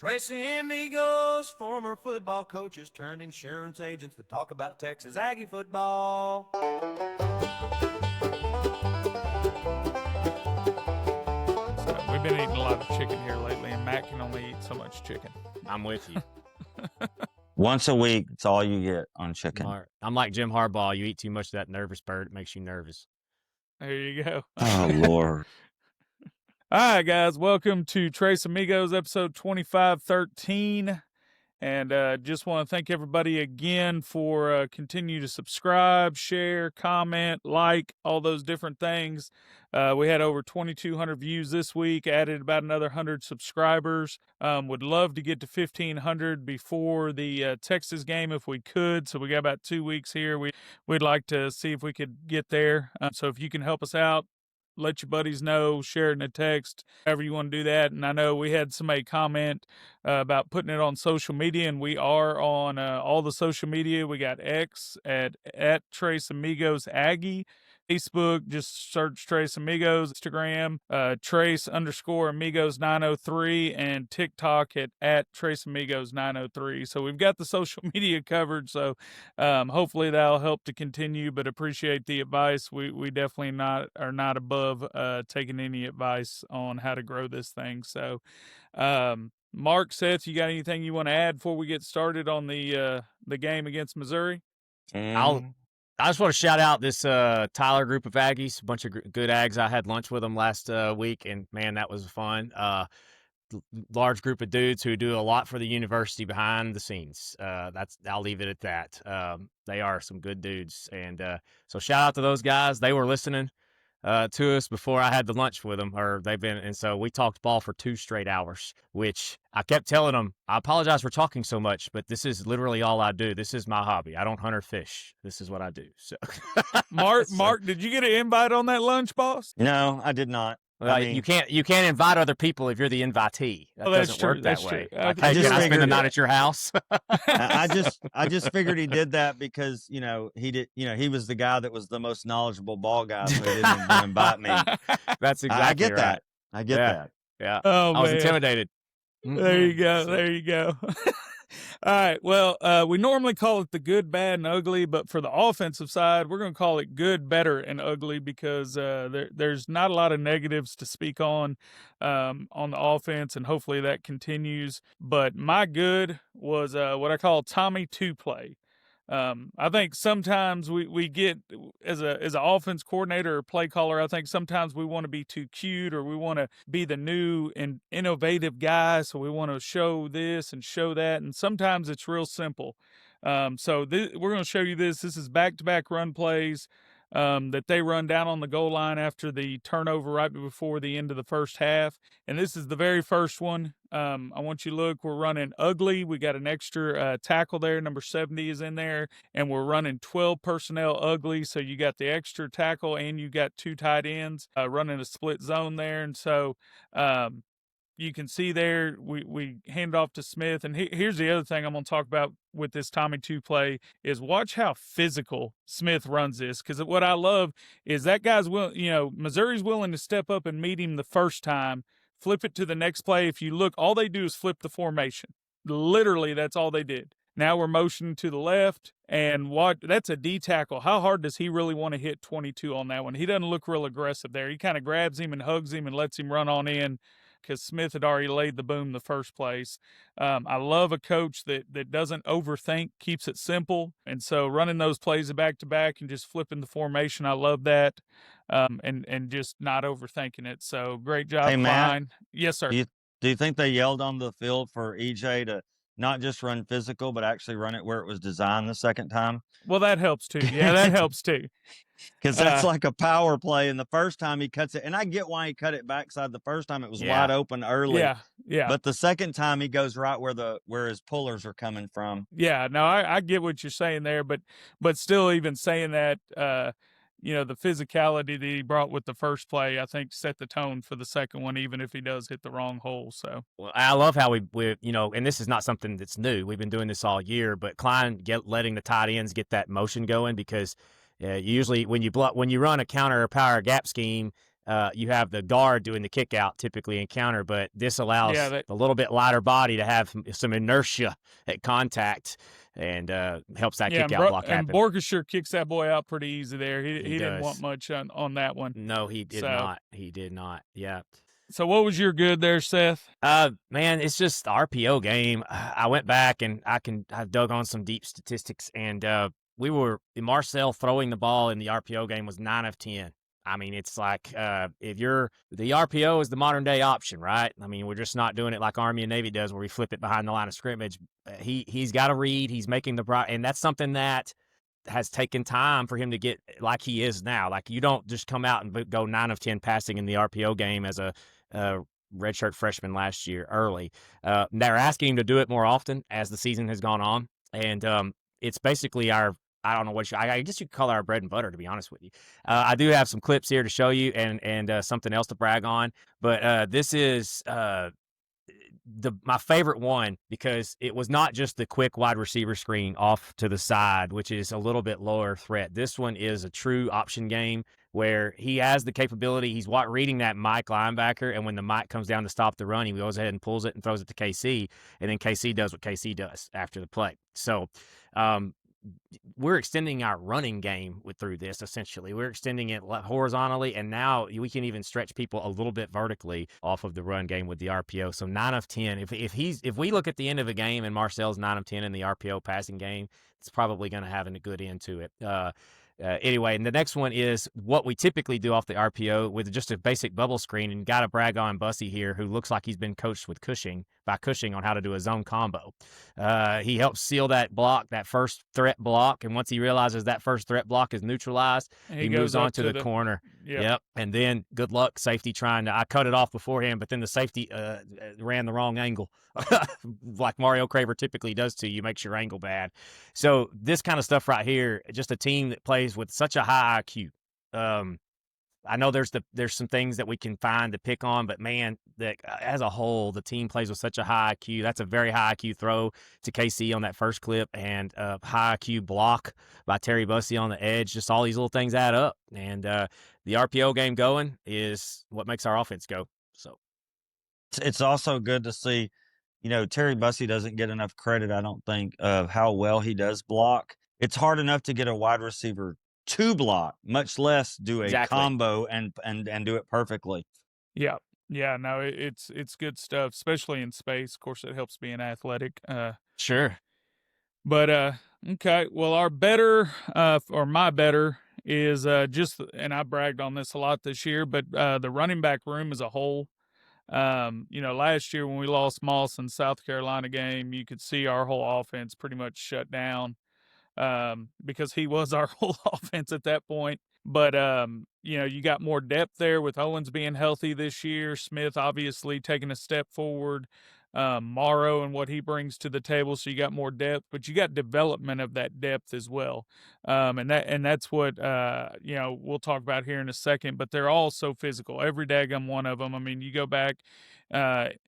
Tres Amigos, former football coaches turned insurance agents to talk about Texas Aggie football. So we've been eating a lot of chicken here lately, and Matt can only eat so much chicken. I'm with you. Once a week, it's all you get on chicken. I'm like Jim Harbaugh. You eat too much of that nervous bird, it makes you nervous. There you go. Oh, Lord. All right, guys, welcome to Tres Amigos, episode 2513. And just want to thank everybody again for continue to subscribe, share, comment, like, all those different things. We had over 2,200 views this week, added about another 100 subscribers. Would love to get to 1,500 before the Texas game if we could. So we got about 2 weeks here. We'd like to see if we could get there. So if you can help us out, let your buddies know, share it in a text, however you want to do that. And I know we had somebody comment about putting it on social media, and we are on all the social media. We got X at Tres Amigos Aggie. Facebook, just search Tres Amigos. Instagram, Trace_Amigos903, and TikTok at Tres Amigos903. So we've got the social media covered. So hopefully that'll help to continue, but appreciate the advice. We definitely are not above taking any advice on how to grow this thing. So Mark, Seth, you got anything you want to add before we get started on the game against Missouri? I just want to shout out this Tyler group of Aggies, a bunch of good Ags. I had lunch with them last week, and man, that was fun. Large group of dudes who do a lot for the university behind the scenes. I'll leave it at that. They are some good dudes, and so shout out to those guys. They were listening to us before I had the lunch with them, and so we talked ball for 2 straight hours, which I kept telling them, I apologize for talking so much, but this is literally all I do. This is my hobby. I don't hunt or fish. This is what I do. So, Mark, did you get an invite on that lunch, boss? No, I did not. I mean, you can't invite other people if you're the invitee. That doesn't work that way. Like, hey, can I spend the night at your house? I just figured he did that because he was the guy that was the most knowledgeable ball guy, so he didn't even invite me. That's exactly I get right. that. I get that. Yeah. Oh, I was man. intimidated. There you go. There you go. All right. Well, we normally call it the good, bad, and ugly, but for the offensive side, we're going to call it good, better, and ugly because there's not a lot of negatives to speak on the offense, and hopefully that continues. But my good was what I call Tommy two play. I think sometimes we get as an offense coordinator or play caller, I think sometimes we want to be too cute or we want to be the new and innovative guy. So we want to show this and show that. And sometimes it's real simple. So we're going to show you this. This is back-to-back run plays that they run down on the goal line after the turnover right before the end of the first half. And this is the very first one. I want you to look. We're running ugly. We got an extra tackle there. Number 70 is in there. And we're running 12 personnel ugly. So you got the extra tackle and you got 2 tight ends running a split zone there. And so you can see there, we hand off to Smith. And here's the other thing I'm going to talk about with this Tommy 2 play is watch how physical Smith runs this. Because what I love is that guy's Missouri's willing to step up and meet him the first time, flip it to the next play. If you look, all they do is flip the formation. Literally, that's all they did. Now we're motioning to the left, and that's a D tackle. How hard does he really want to hit 22 on that one? He doesn't look real aggressive there. He kind of grabs him and hugs him and lets him run on in, because Smith had already laid the boom the first place. I love a coach that doesn't overthink, keeps it simple. And so running those plays back-to-back and just flipping the formation, I love that, and just not overthinking it. So great job, Hey, Matt, Klein. Yes, sir. Do you think they yelled on the field for EJ to not just run physical, but actually run it where it was designed the second time? Well, that helps too. Yeah, that helps too. Because that's like a power play. And the first time he cuts it, and I get why he cut it backside. The first time it was wide open early. Yeah. But the second time he goes right where his pullers are coming from. Yeah, no, I get what you're saying there, but still, even saying that, the physicality that he brought with the first play, I think set the tone for the second one, even if he does hit the wrong hole. So, well, I love how we and this is not something that's new. We've been doing this all year, but Klein letting the tight ends get that motion going, because usually when you run a counter or power gap scheme, you have the guard doing the kick out typically in counter, but this allows Yeah, a little bit lighter body to have some inertia at contact and helps that kick out block and happen. Borkshire kicks that boy out pretty easy there. He didn't want does. much on that one. No, he did So- not. He did not. Yeah. So what was your good there, Seth? Man, it's just the RPO game. I went back and I dug on some deep statistics, and Marcel throwing the ball in the RPO game was 9 of 10. I mean, it's like the RPO is the modern day option, right? I mean, we're just not doing it like Army and Navy does, where we flip it behind the line of scrimmage. He's got to read. He's making and that's something that has taken time for him to get like he is now. Like, you don't just come out and go 9 of 10 passing in the RPO game as a redshirt freshman last year early. They're asking him to do it more often as the season has gone on, and it's basically I don't know what I guess you could call it our bread and butter, to be honest with you. I do have some clips here to show you and something else to brag on, but this is my favorite one, because it was not just the quick wide receiver screen off to the side, which is a little bit lower threat. This one is a true option game where he has the capability. He's reading that Mike linebacker, and when the Mike comes down to stop the run, he goes ahead and pulls it and throws it to KC, and then KC does what KC does after the play. So we're extending our running game through this. Essentially, we're extending it horizontally, and now we can even stretch people a little bit vertically off of the run game with the RPO. So 9 of 10. If we look at the end of a game and Marcel's 9 of 10 in the RPO passing game, it's probably going to have a good end to it. Anyway, and the next one is what we typically do off the RPO with just a basic bubble screen, and got to brag on Bussy here, who looks like he's been coached with Cushing on how to do a zone combo. He helps seal that block, that first threat block, and once he realizes that first threat block is neutralized, he moves on to the corner. Yep. And then good luck safety I cut it off beforehand, but then the safety ran the wrong angle, like Mario Craver typically does to you, makes your angle bad. So this kind of stuff right here, just a team that plays with such a high IQ. I know there's some things that we can find to pick on, but man, that as a whole, the team plays with such a high IQ. That's a very high IQ throw to KC on that first clip, and a high IQ block by Terry Bussey on the edge. Just all these little things add up, and the RPO game going is what makes our offense go. So it's also good to see, Terry Bussey doesn't get enough credit, I don't think, of how well he does block. It's hard enough to get a wide receiver to block, much less do a combo and do it perfectly. Yeah. No, it's good stuff, especially in space. Of course, it helps being athletic. Sure. But okay. Well, our better, or my better, is and I bragged on this a lot this year, but the running back room as a whole. Last year when we lost Moss in South Carolina game, you could see our whole offense pretty much shut down. Because he was our whole offense at that point. But, you got more depth there with Owens being healthy this year. Smith obviously taking a step forward. Morrow and what he brings to the table. So you got more depth, but you got development of that depth as well. And that's what, we'll talk about here in a second, but they're all so physical. Every daggum one of them. I mean, you go back,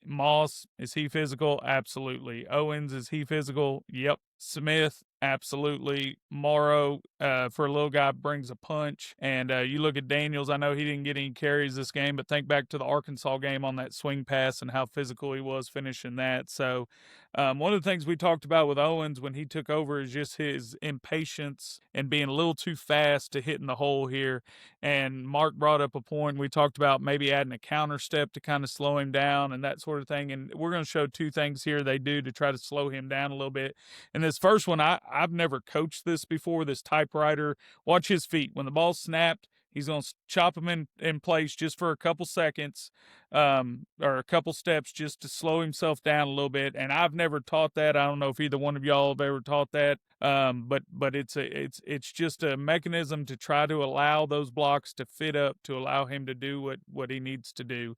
Moss, is he physical? Absolutely. Owens, is he physical? Yep. Smith, absolutely. Morrow, for a little guy, brings a punch. And you look at Daniels, I know he didn't get any carries this game, but think back to the Arkansas game on that swing pass and how physical he was finishing that. So one of the things we talked about with Owens when he took over is just his impatience and being a little too fast to hit in the hole here. And Mark brought up a point. We talked about maybe adding a counter step to kind of slow him down and that sort of thing. And we're going to show two things here they do to try to slow him down a little bit. And this first one, I've never coached this before, this typewriter. Watch his feet. When the ball's snapped, he's going to chop him in place just for a couple seconds or a couple steps just to slow himself down a little bit. And I've never taught that. I don't know if either one of y'all have ever taught that. But it's just a mechanism to try to allow those blocks to fit up, to allow him to do what he needs to do.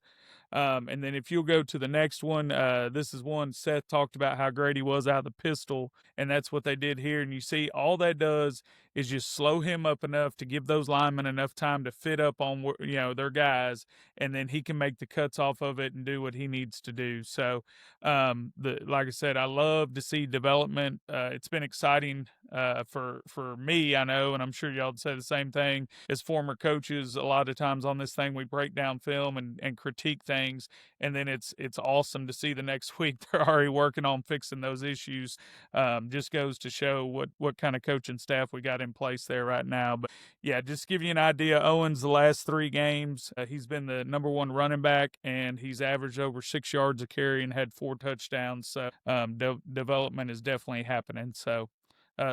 And then if you'll go to the next one, this is one Seth talked about how great he was out of the pistol, and that's what they did here. And you see, all that does is just slow him up enough to give those linemen enough time to fit up on their guys, and then he can make the cuts off of it and do what he needs to do. So, like I said, I love to see development. It's been exciting for me, I know, and I'm sure y'all would say the same thing. As former coaches, a lot of times on this thing we break down film and critique things, and then it's awesome to see the next week they're already working on fixing those issues. Just goes to show what kind of coaching staff we got in place there right now. But yeah, just to give you an idea, Owens, the last 3 games, he's been the number 1 running back, and he's averaged over 6 yards a carry and had 4 touchdowns. So development is definitely happening. So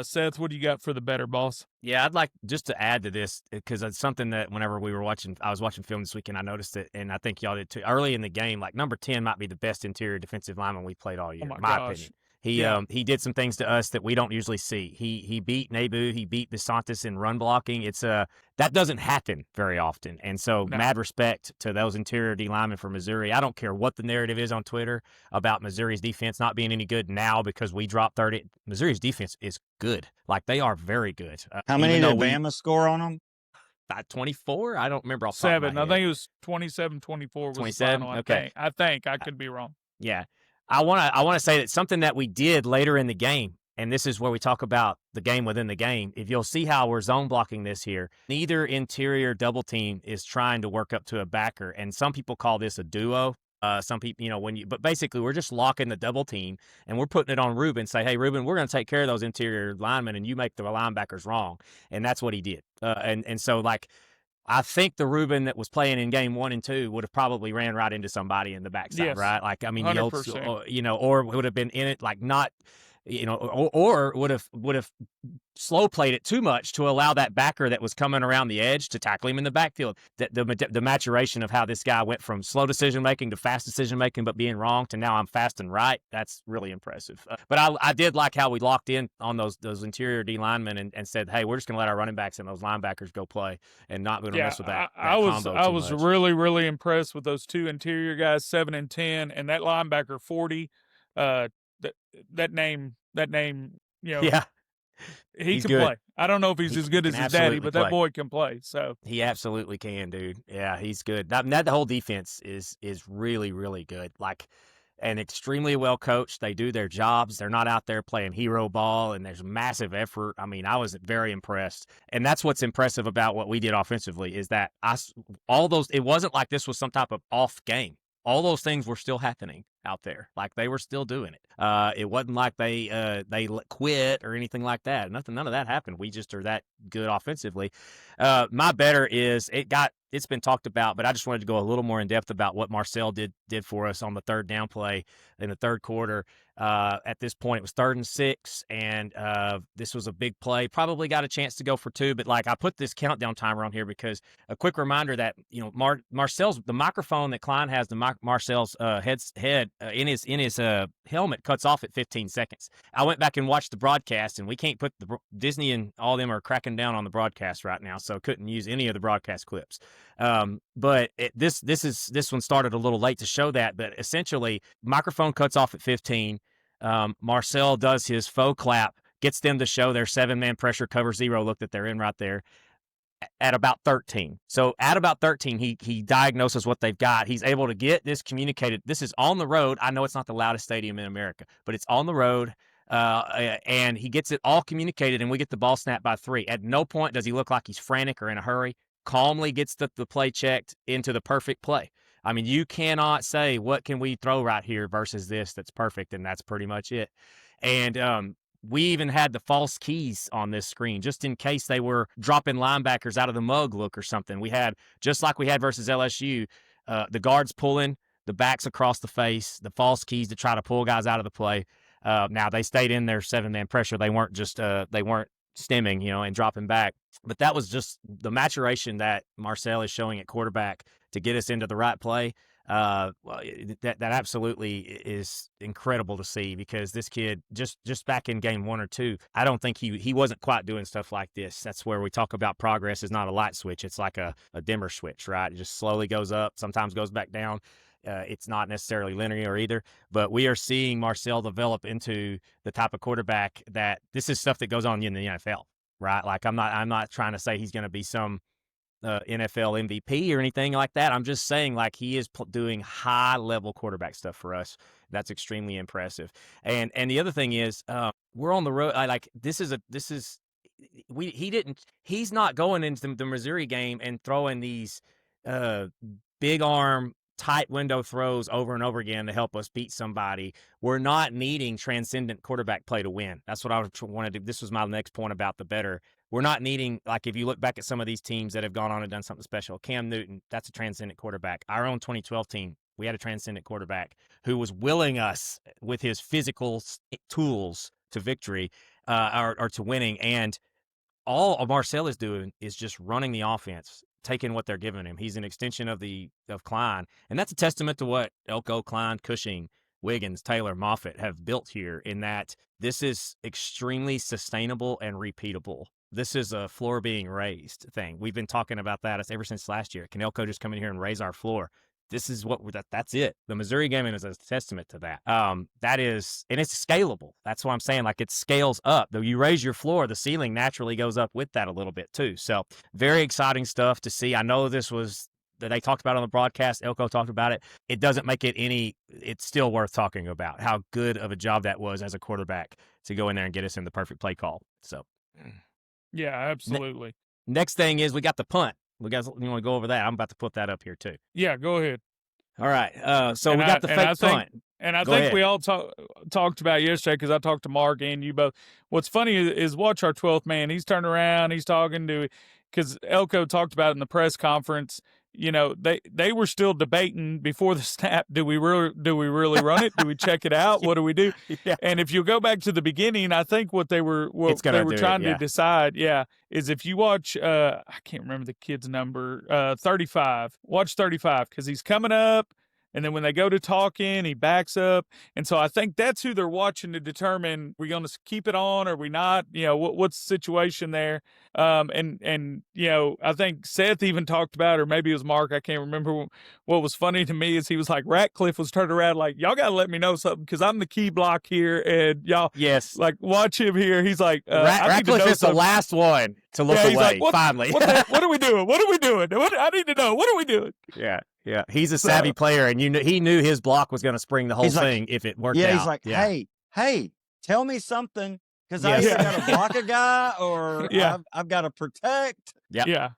Seth, what do you got for the better, boss? Yeah, I'd like just to add to this because it's something that whenever I was watching film this weekend, I noticed it, and I think y'all did too. Early in the game, like number 10 might be the best interior defensive lineman we played all year, Oh my in my gosh. opinion. Yeah. He did some things to us that we don't usually see. He beat Nabu, he beat DeSantis in run blocking. It's that doesn't happen very often, and so No. mad respect to those interior D linemen from Missouri. I don't care what the narrative is on Twitter about Missouri's defense not being any good now because we dropped 30. Missouri's defense is good, like they are very good. How many even did though Bama score on them? 24? I don't remember off the top of 7. my I head. think it was 27-24 was the 27? final. Okay. I think I could be wrong. Yeah. I want to say that something that we did later in the game, and this is where we talk about the game within the game. If you'll see how we're zone blocking this here, neither interior double team is trying to work up to a backer, and some people call this a duo. Some people, but basically we're just locking the double team and we're putting it on Ruben. Say, hey, Ruben, we're going to take care of those interior linemen, and you make the linebackers wrong, and that's what he did. And so like. I think the Ruben that was playing in game 1 and 2 would have probably ran right into somebody in the backside, Yes, right? Like, I mean, 100%. or would have been in it, like not, or would have slow played it too much to allow that backer that was coming around the edge to tackle him in the backfield. The maturation of how this guy went from slow decision making to fast decision making, but being wrong, to now I'm fast and right. That's really impressive. But I did like how we locked in on those interior D linemen and said, hey, we're just going to let our running backs and those linebackers go play and not going to mess with that. I was much. really, really impressed with those 2 interior guys, 7 and 10, and that linebacker 40. That name, Yeah. he can good. play. I don't know if he's as good as his daddy, but that boy can play. So he absolutely can, dude. Yeah, he's good. The whole defense is really, really good. Like, and extremely well coached. They do their jobs. They're not out there playing hero ball, and there's massive effort. I mean, I was very impressed, and that's what's impressive about what we did offensively is that it wasn't like this was some type of off game. All those things were still happening out there. Like they were still doing it. It wasn't like they quit or anything like that. None of that happened. We just are that good offensively. My better is it's been talked about, but I just wanted to go a little more in depth about what Marcel did for us on the third down play in the third quarter. At this point, it was 3rd and 6, and this was a big play. Probably got a chance to go for 2, but like I put this countdown timer on here because a quick reminder that Marcel's the microphone that Klein has, Marcel's head in his helmet cuts off at 15 seconds. I went back and watched the broadcast, and we can't put Disney and all them are cracking down on the broadcast right now, so couldn't use any of the broadcast clips. But this one started a little late to show that, but essentially microphone cuts off at 15. Marcel does his faux clap, gets them to show their 7-man pressure cover 0 look that they're in right there at about 13. So at about 13, he diagnoses what they've got. He's able to get this communicated. This is on the road. I know it's not the loudest stadium in America, but it's on the road. And he gets it all communicated, and we get the ball snapped by 3. At no point does he look like he's frantic or in a hurry. Calmly gets the play checked into the perfect play. I mean, you cannot say, what can we throw right here versus this that's perfect, and that's pretty much it. And we even had the false keys on this screen just in case they were dropping linebackers out of the mug look or something. We had, just like we had versus LSU, the guards pulling, the backs across the face, the false keys to try to pull guys out of the play. Now, they stayed in their 7-man pressure. They weren't just they weren't stemming, and dropping back. But that was just the maturation that Marcel is showing at quarterback to get us into the right play. That absolutely is incredible to see, because this kid just back in game 1 or 2, I don't think he wasn't quite doing stuff like this. That's where we talk about progress is not a light switch. It's like a dimmer switch, right? It just slowly goes up, sometimes goes back down. it's not necessarily linear either, but we are seeing Marcel develop into the type of quarterback that this is stuff that goes on in the NFL, right? Like I'm not trying to say he's going to be some NFL MVP or anything like that. I'm just saying like he is doing high level quarterback stuff for us. That's extremely impressive. And the other thing is we're on the road. He's not going into the Missouri game and throwing these big arm tight window throws over and over again to help us beat somebody. We're not needing transcendent quarterback play to win. That's what I wanted to do. This was my next point about the better. We're not needing, like, if you look back at some of these teams that have gone on and done something special, Cam Newton, that's a transcendent quarterback. Our own 2012 team, we had a transcendent quarterback who was willing us with his physical tools to victory or to winning. And all Marcel is doing is just running the offense, taking what they're giving him. He's an extension of Klein, and that's a testament to what Elko, Klein, Cushing, Wiggins, Taylor, Moffitt have built here, in that this is extremely sustainable and repeatable. This is a floor being raised thing. We've been talking about that ever since last year. Can Elko just come in here and raise our floor? This is that's it. The Missouri game is a testament to that. That is, and it's scalable. That's what I'm saying. Like, it scales up. Though you raise your floor, the ceiling naturally goes up with that a little bit too. So very exciting stuff to see. I know this was that they talked about on the broadcast. Elko talked about it. It doesn't make it it's still worth talking about how good of a job that was as a quarterback to go in there and get us in the perfect play call. So yeah, absolutely. Next thing is we got the punt. You want to go over that? I'm about to put that up here too. Yeah, go ahead. All right. So we got the fake punt. And I think we all talked about yesterday, because I talked to Mark and you both. What's funny is watch our 12th man. He's turned around. He's talking to, because Elko talked about it in the press conference. You know, they were still debating before the snap. Do we really run it? Do we check it out? What do we do? Yeah. And if you go back to the beginning, I think what they were trying to decide, is if you watch, I can't remember the kid's number, 35. Watch 35, because he's coming up. And then when they go to talking, he backs up. And so I think that's who they're watching to determine, we're going to keep it on or are we not? You know, what's the situation there? And you know, I think Seth even talked about, or maybe it was Mark, I can't remember. What was funny to me is he was like, Ratcliffe was turned around like, y'all got to let me know something, because I'm the key block here. And y'all, like, watch him here. He's like, Ratcliffe is the last one to look away, like, finally. What are we doing? What are we doing? I need to know. What are we doing? Yeah. Yeah, he's a savvy player, and he knew his block was going to spring the whole thing if it worked out. Yeah, he's like, hey, tell me something, because I either got to block a guy or I've got to protect. Yeah.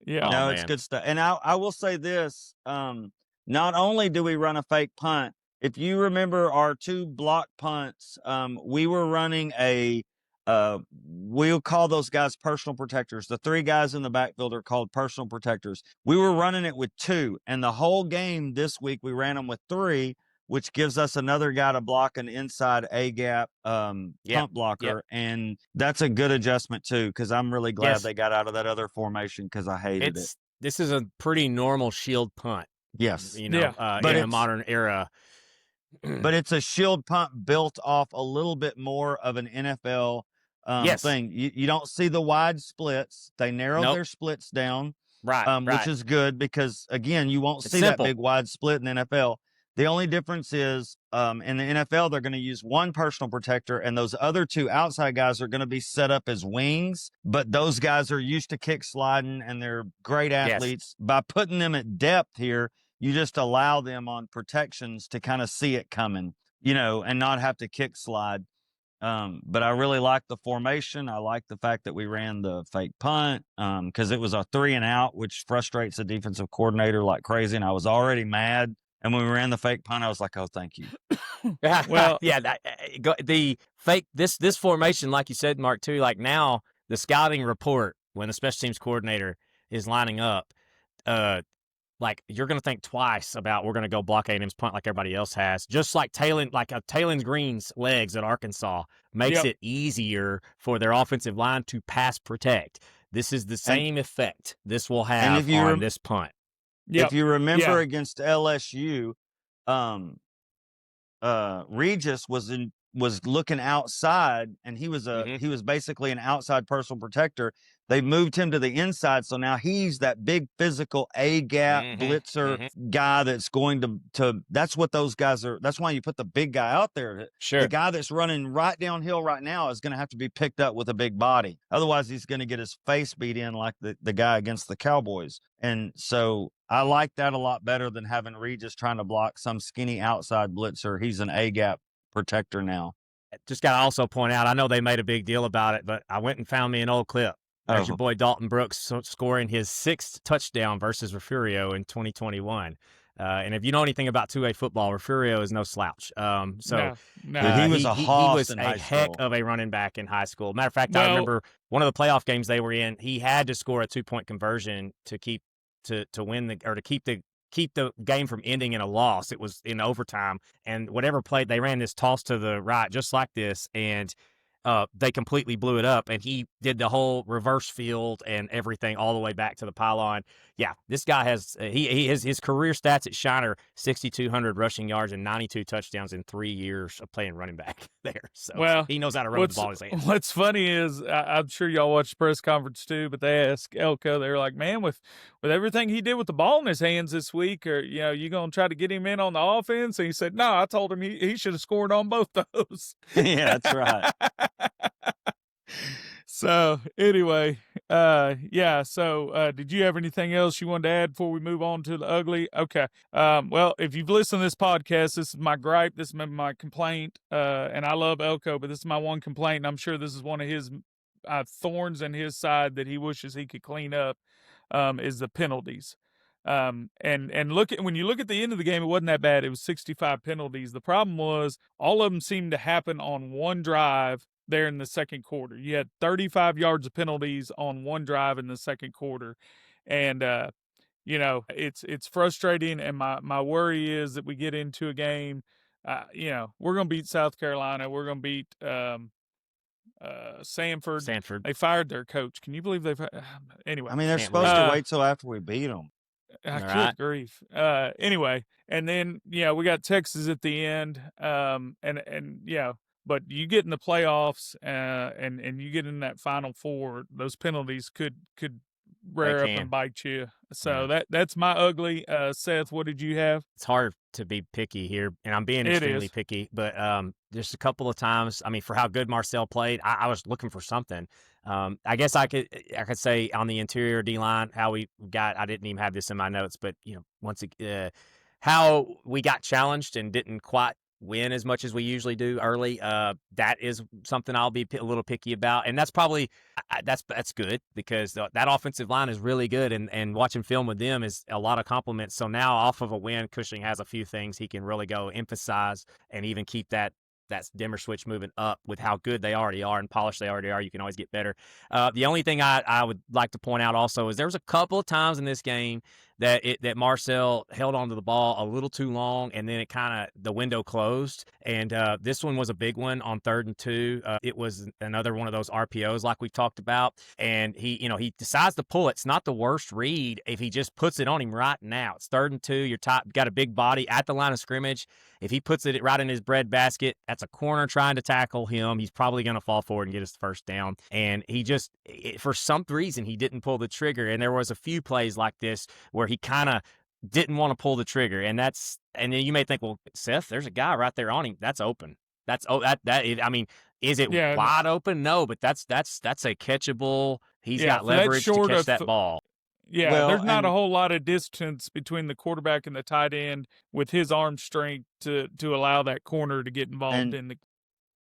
No, it's good stuff. And I will say this: not only do we run a fake punt, if you remember our 2 block punts, we were running we'll call those guys personal protectors. The 3 guys in the backfield are called personal protectors. We were running it with 2, and the whole game this week we ran them with 3, which gives us another guy to block an inside A-gap punt blocker, and that's a good adjustment too, because I'm really glad they got out of that other formation, because I hated it. This is a pretty normal shield punt. Yes. You know, in a modern era. But it's a shield punt built off a little bit more of an NFL thing. You don't see the wide splits. They narrowed their splits down, which is good, because, again, you won't see that big wide split in the NFL. The only difference is in the NFL, they're going to use 1 personal protector, and those other 2 outside guys are going to be set up as wings. But those guys are used to kick sliding, and they're great athletes. By putting them at depth here, you just allow them on protections to kind of see it coming, you know, and not have to kick slide. But I really like the formation. I like the fact that we ran the fake punt, because it was a 3 and out, which frustrates a defensive coordinator like crazy. And I was already mad. And when we ran the fake punt, I was like, oh, thank you. Well, the fake, this formation, like you said, Mark, too, like now the scouting report, when the special teams coordinator is lining up, like, you're going to think twice about, we're going to go block A&M's punt like everybody else has. Just like Talon Green's legs at Arkansas makes it easier for their offensive line to pass protect. This is the same effect this will have on this punt. If you remember against LSU, Regis was looking outside, and he was he was basically an outside personal protector. They moved him to the inside, so now he's that big physical A gap blitzer guy that's going to. That's what those guys are. That's why you put the big guy out there. Sure. The guy that's running right downhill right now is going to have to be picked up with a big body. Otherwise, he's going to get his face beat in like the guy against the Cowboys. And so I like that a lot better than having Regis trying to block some skinny outside blitzer. He's an A gap protector now. Just got to also point out, I know they made a big deal about it, but I went and found me an old clip. That's your boy Dalton Brooks scoring his 6th touchdown versus Refugio in 2021. And if you know anything about 2A football, Refugio is no slouch. He was a hoss he was in a high heck school. of a running back in high school. Matter of fact, I remember one of the playoff games they were in. He had to score a 2-point conversion to keep to win to keep the game from ending in a loss. It was in overtime, and whatever play they ran this toss to the right just like this, and they completely blew it up, and he did the whole reverse field and everything all the way back to the pylon. Yeah, this guy has his career stats at Shiner: 6,200 rushing yards and 92 touchdowns in 3 years of playing running back there. So he knows how to run the ball in his hands. What's funny is I'm sure y'all watched the press conference too, but they asked Elko, they were like, "Man, with everything he did with the ball in his hands this week, or you gonna try to get him in on the offense?" And he said, "No, I told him he should have scored on both those." Yeah, that's right. So anyway, So did you have anything else you wanted to add before we move on to the ugly? Okay. Well, if you've listened to this podcast, this is my gripe. This is my complaint. And I love Elko, but this is my one complaint. And I'm sure this is one of his thorns in his side that he wishes he could clean up. Is the penalties. And when you look at the end of the game, it wasn't that bad. It was 65 penalties. The problem was all of them seemed to happen on one drive there in the second quarter. You had 35 yards of penalties on one drive in the second quarter. And, it's frustrating. And my worry is that we get into a game, we're going to beat South Carolina. We're going to beat, Sanford. They fired their coach. Can you believe anyway? I mean, they're supposed to wait till after we beat them. Good grief. Anyway, and then we got Texas at the end. But you get in the playoffs, and you get in that Final Four, those penalties could rear up and bite you. So that's my ugly. Seth, what did you have? It's hard to be picky here, and I'm being extremely picky. But just a couple of times, I mean, for how good Marcel played, I was looking for something. I guess I could say on the interior D line how we got. I didn't even have this in my notes, but how we got challenged and didn't quite win as much as we usually do early. That is something I'll be a little picky about, and that's probably that's good because that offensive line is really good, and watching film with them is a lot of compliments. So now off of a win, Cushing has a few things he can really go emphasize and even keep that dimmer switch moving up with how good they already are and polished they already are. You can always get better. The only thing I would like to point out also is there was a couple of times in this game that Marcel held onto the ball a little too long, and then the window closed. And this one was a big one on 3rd and 2. It was another one of those RPOs like we talked about, and he decides to pull it. It's not the worst read if he just puts it on him right now. It's 3rd and 2. You're got a big body at the line of scrimmage. If he puts it right in his breadbasket, that's a corner trying to tackle him. He's probably going to fall forward and get his first down. And he just, for some reason, he didn't pull the trigger. And there was a few plays like this where he kind of didn't want to pull the trigger. And then you may think, well, Seth, there's a guy right there on him. That's open. Is it wide open? No, but that's a catchable. He's got leverage to catch that ball. Yeah, well, there's not a whole lot of distance between the quarterback and the tight end with his arm strength to allow that corner to get involved in the.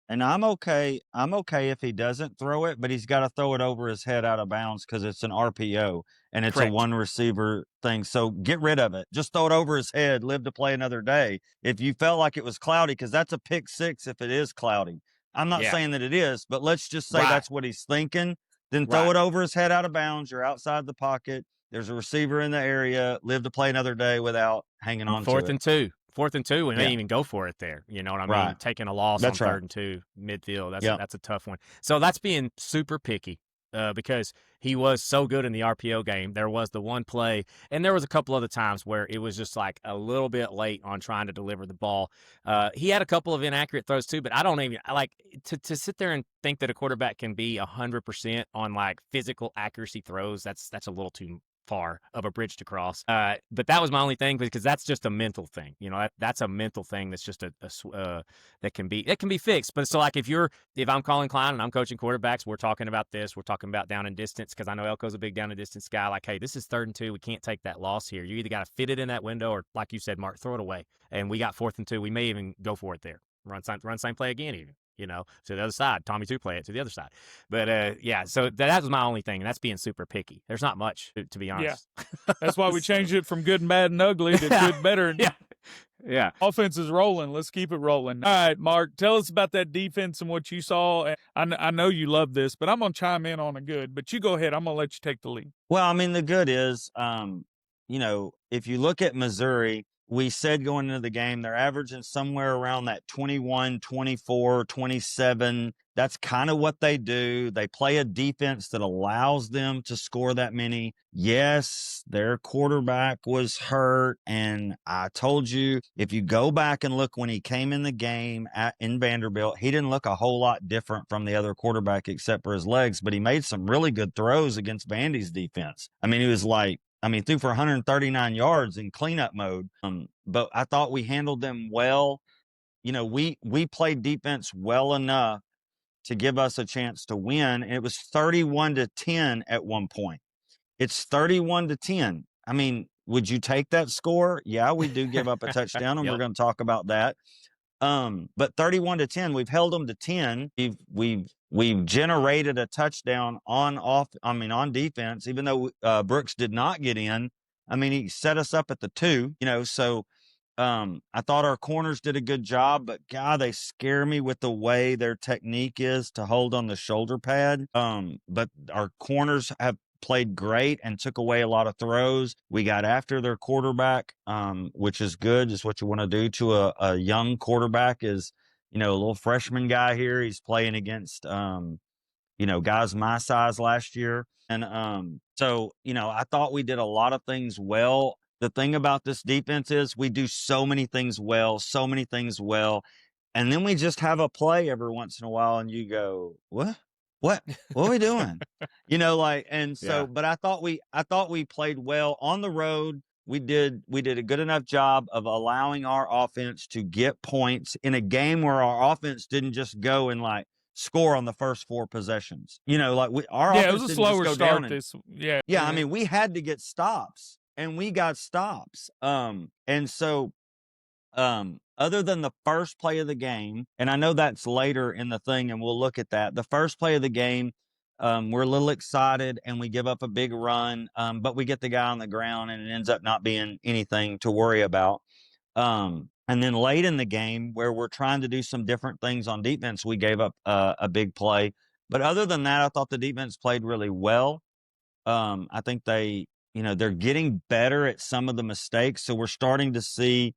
And I'm okay if he doesn't throw it, but he's got to throw it over his head out of bounds because it's an RPO and it's a one receiver thing. So get rid of it. Just throw it over his head. Live to play another day. If you felt like it was cloudy, because that's a pick six if it is cloudy. I'm not saying that it is, but let's just say that's what he's thinking. Then throw it over his head out of bounds. You're outside the pocket. There's a receiver in the area. Live to play another day without hanging on to it. 4th and 2, we may even go for it there. You know what I mean? Taking a loss on 3rd and 2 midfield. That's a tough one. So that's being super picky. because he was so good in the RPO game. There was the one play, and there was a couple other times where it was just like a little bit late on trying to deliver the ball. He had a couple of inaccurate throws too, but I don't even like to sit there and think that a quarterback can be 100% on like physical accuracy throws. That's a little too far of a bridge to cross. But that was my only thing, because that's just a mental thing. That's a mental thing. That's just that can be fixed. But so like if I'm calling Klein and I'm coaching quarterbacks, we're talking about this. We're talking about down and distance, because I know Elko's a big down and distance guy. Like, hey, this is 3rd and 2. We can't take that loss here. You either got to fit it in that window, or like you said, Mark, throw it away. And we got 4th and 2. We may even go for it there. Run same play again even. To the other side. Tommy 2 play it to the other side. But yeah, so that was my only thing, and that's being super picky. There's not much, to be honest. Yeah. That's why we changed it from good and bad and ugly to good, better. And yeah. Offense is rolling. Let's keep it rolling. All right, Mark, tell us about that defense and what you saw. I know you love this, but I'm going to chime in on a good. But you go ahead. I'm going to let you take the lead. Well, I mean, the good is, if you look at Missouri, we said going into the game, they're averaging somewhere around that 21, 24, 27. That's kind of what they do. They play a defense that allows them to score that many. Yes, their quarterback was hurt. And I told you, if you go back and look when he came in the game in Vanderbilt, he didn't look a whole lot different from the other quarterback except for his legs, but he made some really good throws against Vandy's defense. I mean, he threw for 139 yards in cleanup mode. But I thought we handled them well. We played defense well enough to give us a chance to win. And it was 31-10 at one point. It's 31-10. I mean, would you take that score? Yeah, we do give up a touchdown, and Yep. we're going to talk about that. But 31-10, we've held them to 10. We've generated a touchdown on defense, even though Brooks did not get in. I mean, he set us up at the 2, so I thought our corners did a good job, but God, they scare me with the way their technique is to hold on the shoulder pad. But our corners have played great and took away a lot of throws. We got after their quarterback, which is good. Just what you want to do to a young quarterback is, a little freshman guy here. He's playing against, guys my size last year. And so, I thought we did a lot of things well. The thing about this defense is we do so many things well. And then we just have a play every once in a while and you go, what are we doing? But I thought we played well on the road. We did a good enough job of allowing our offense to get points in a game where our offense didn't just go and score on the first 4 possessions. Our offense it was a didn't slower just go start. down I mean, we had to get stops. And we got stops. And so, other than the first play of the game, and I know that's later in the thing, and we'll look at that. The first play of the game, we're a little excited and we give up a big run, but we get the guy on the ground and it ends up not being anything to worry about. And then late in the game, where we're trying to do some different things on defense, we gave up a big play. But other than that, I thought the defense played really well. I think they're getting better at some of the mistakes. So we're starting to see,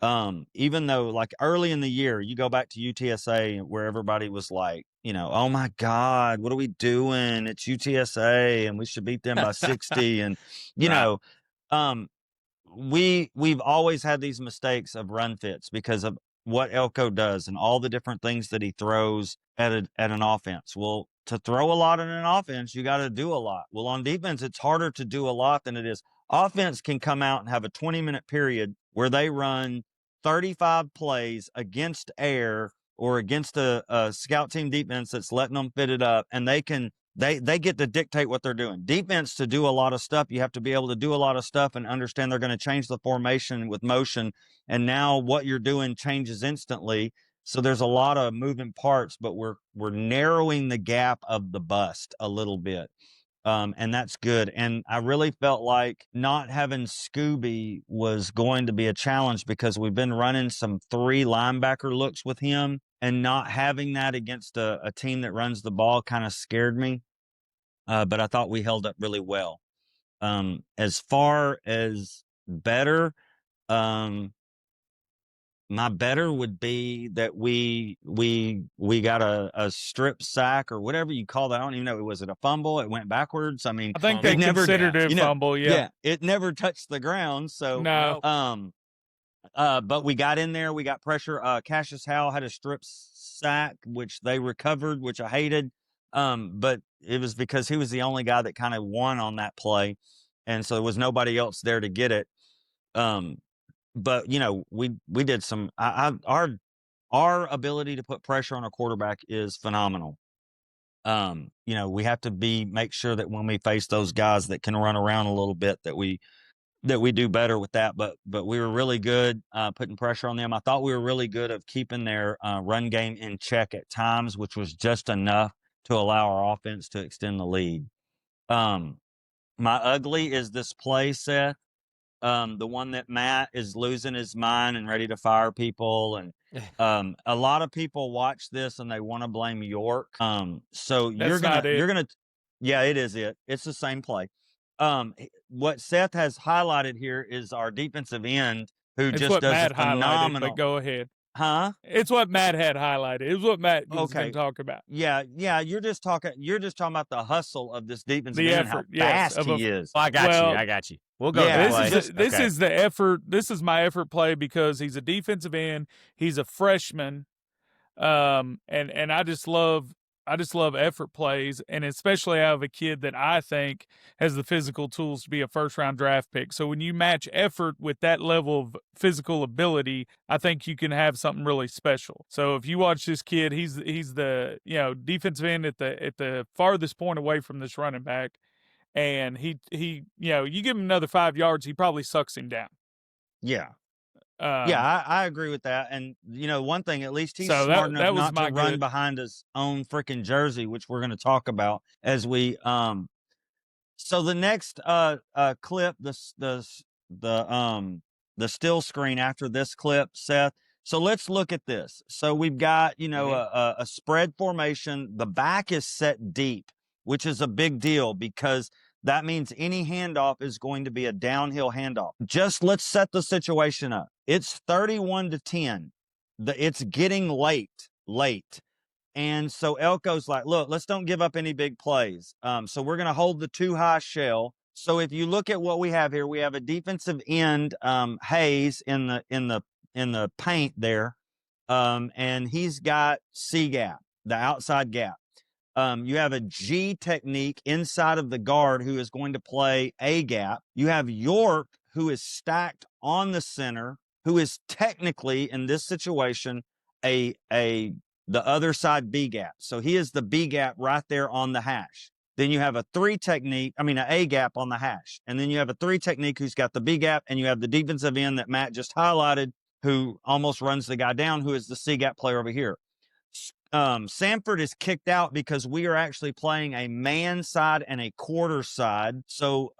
even though early in the year, you go back to UTSA where everybody was like, oh my God, what are we doing? It's UTSA and we should beat them by 60. And, we've always had these mistakes of run fits because of what Elko does and all the different things that he throws at an offense. Well, to throw a lot in an offense, you got to do a lot. Well, on defense, it's harder to do a lot than it is. Offense can come out and have a 20-minute period where they run 35 plays against air or against a scout team defense that's letting them fit it up, and they get to dictate what they're doing. Defense, to do a lot of stuff, you have to be able to do a lot of stuff and understand they're going to change the formation with motion, and now what you're doing changes instantly. So there's a lot of moving parts, but we're narrowing the gap of the bust a little bit. And that's good. And I really felt like not having Scooby was going to be a challenge because we've been running some 3 linebacker looks with him, and not having that against a team that runs the ball kind of scared me. But I thought we held up really well. As far as better, My better would be that we got a strip sack or whatever you call that. I don't even know. Was it a fumble? It went backwards. I mean, I think Fumble. they it never, considered it you know, fumble. Yeah. it never touched the ground. So, No. but we got in there. We got pressure. Cassius Howell had a strip sack, which they recovered, which I hated. But it was because he was the only guy that kind of won on that play, and so there was nobody else there to get it. But you know, we did some. Our ability to put pressure on a quarterback is phenomenal. You know, we have to make sure that when we face those guys that can run around a little bit, that we do better with that. But we were really good putting pressure on them. I thought we were really good of keeping their run game in check at times, which was just enough to allow our offense to extend the lead. My ugly is this play, Seth. The one that Matt is losing his mind and ready to fire people. And a lot of people watch this and they want to blame York. So you're gonna, yeah, it is it. It's the same play. What Seth has highlighted here is our defensive end who It's just what does Matt a phenomenal. highlighted, but go ahead. Huh? It's what Matt had highlighted. It was what Matt was going Okay. to talk about. Yeah. You're just talking about the hustle of this defensive The end and how effort, yes, fast he is. I got you. We'll go. Yeah, to the play. This is the effort. This is my effort play because he's a defensive end. He's a freshman, and I just love effort plays, and especially out of a kid that I think has the physical tools to be a first-round draft pick. So when you match effort with that level of physical ability, I think you can have something really special. So if you watch this kid, he's the defensive end at the farthest point away from this running back. And he you give him another 5 yards, he probably sucks him down. Yeah. I agree with that. And, one thing, at least he's smart enough not to run behind his own freaking jersey, which we're going to talk about as we so the next clip, the still screen after this clip, Seth. So let's look at this. So we've got, a spread formation. The back is set deep, which is a big deal because that means any handoff is going to be a downhill handoff. Just let's set the situation up. It's 31-10. It's getting late. And so Elko's like, look, let's don't give up any big plays. So we're going to hold the too high shell. So if you look at what we have here, we have a defensive end, Hayes in the paint there. And he's got C gap, the outside gap. You have a G technique inside of the guard who is going to play A gap. You have York who is stacked on the center, who is technically in this situation the other side B gap. So he is the B gap right there on the hash. Then you have an A gap on the hash. And then you have a 3 technique who's got the B gap, and you have the defensive end that Matt just highlighted who almost runs the guy down, who is the C gap player over here. Samford is kicked out because we are actually playing a man side and a quarter side. So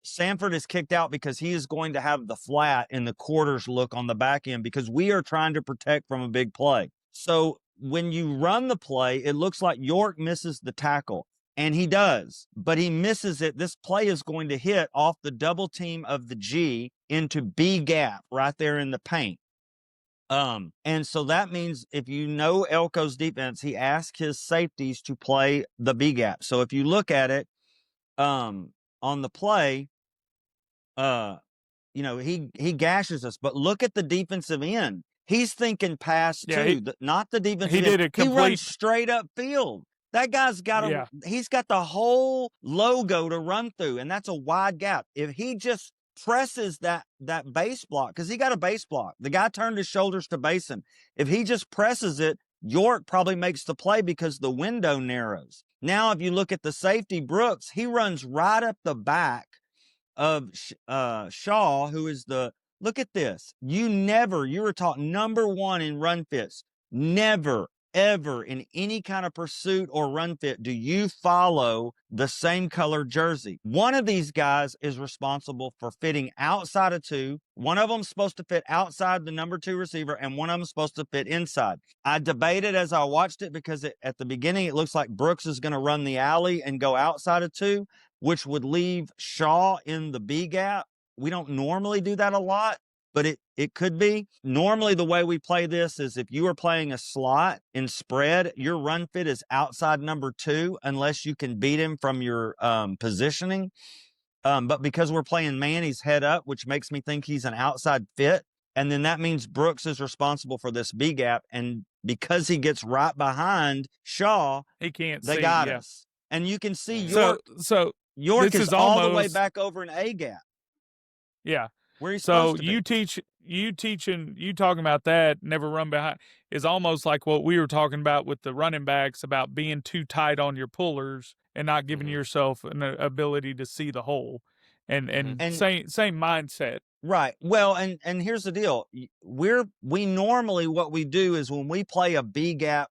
Samford is kicked out because he is going to have the flat in the quarters look on the back end because we are trying to protect from a big play. So when you run the play, it looks like York misses the tackle. And he does, but he misses it. This play is going to hit off the double team of the G into B gap right there in the paint. And so that means if you know Elko's defense, he asks his safeties to play the B gap. So if you look at it, on the play, he gashes us, but look at the defensive end. He's thinking pass too, not the defensive end. He runs straight up field. That guy's got he's got the whole logo to run through, and that's a wide gap. If he just presses that base block, because he got a base block. The guy turned his shoulders to base him. If he just presses it, York probably makes the play because the window narrows. Now, if you look at the safety, Brooks, he runs right up the back of Shaw, who is look at this. You were taught number 1 in run fits. Never, ever in any kind of pursuit or run fit do you follow the same color jersey. One of these guys is responsible for fitting outside of 2. One of them's supposed to fit outside the number 2 receiver, and one of them's supposed to fit inside. I debated as I watched it because at the beginning it looks like Brooks is going to run the alley and go outside of 2, which would leave Shaw in the B gap. We don't normally do that a lot. but it could be. Normally, the way we play this is if you are playing a slot in spread, your run fit is outside number 2 unless you can beat him from your positioning. But because we're playing man, he's head up, which makes me think he's an outside fit. And then that means Brooks is responsible for this B gap. And because he gets right behind Shaw, He can't they see. got Yeah. us. And you can see So York this is is all the way almost- back over an A gap. yeah. Where he's So supposed to be. you talking about that, never run behind, is almost like what we were talking about with the running backs about being too tight on your pullers and not giving yourself an ability to see the hole. And same mindset. Right. Well, and here's the deal. We normally, what we do is when we play a B gap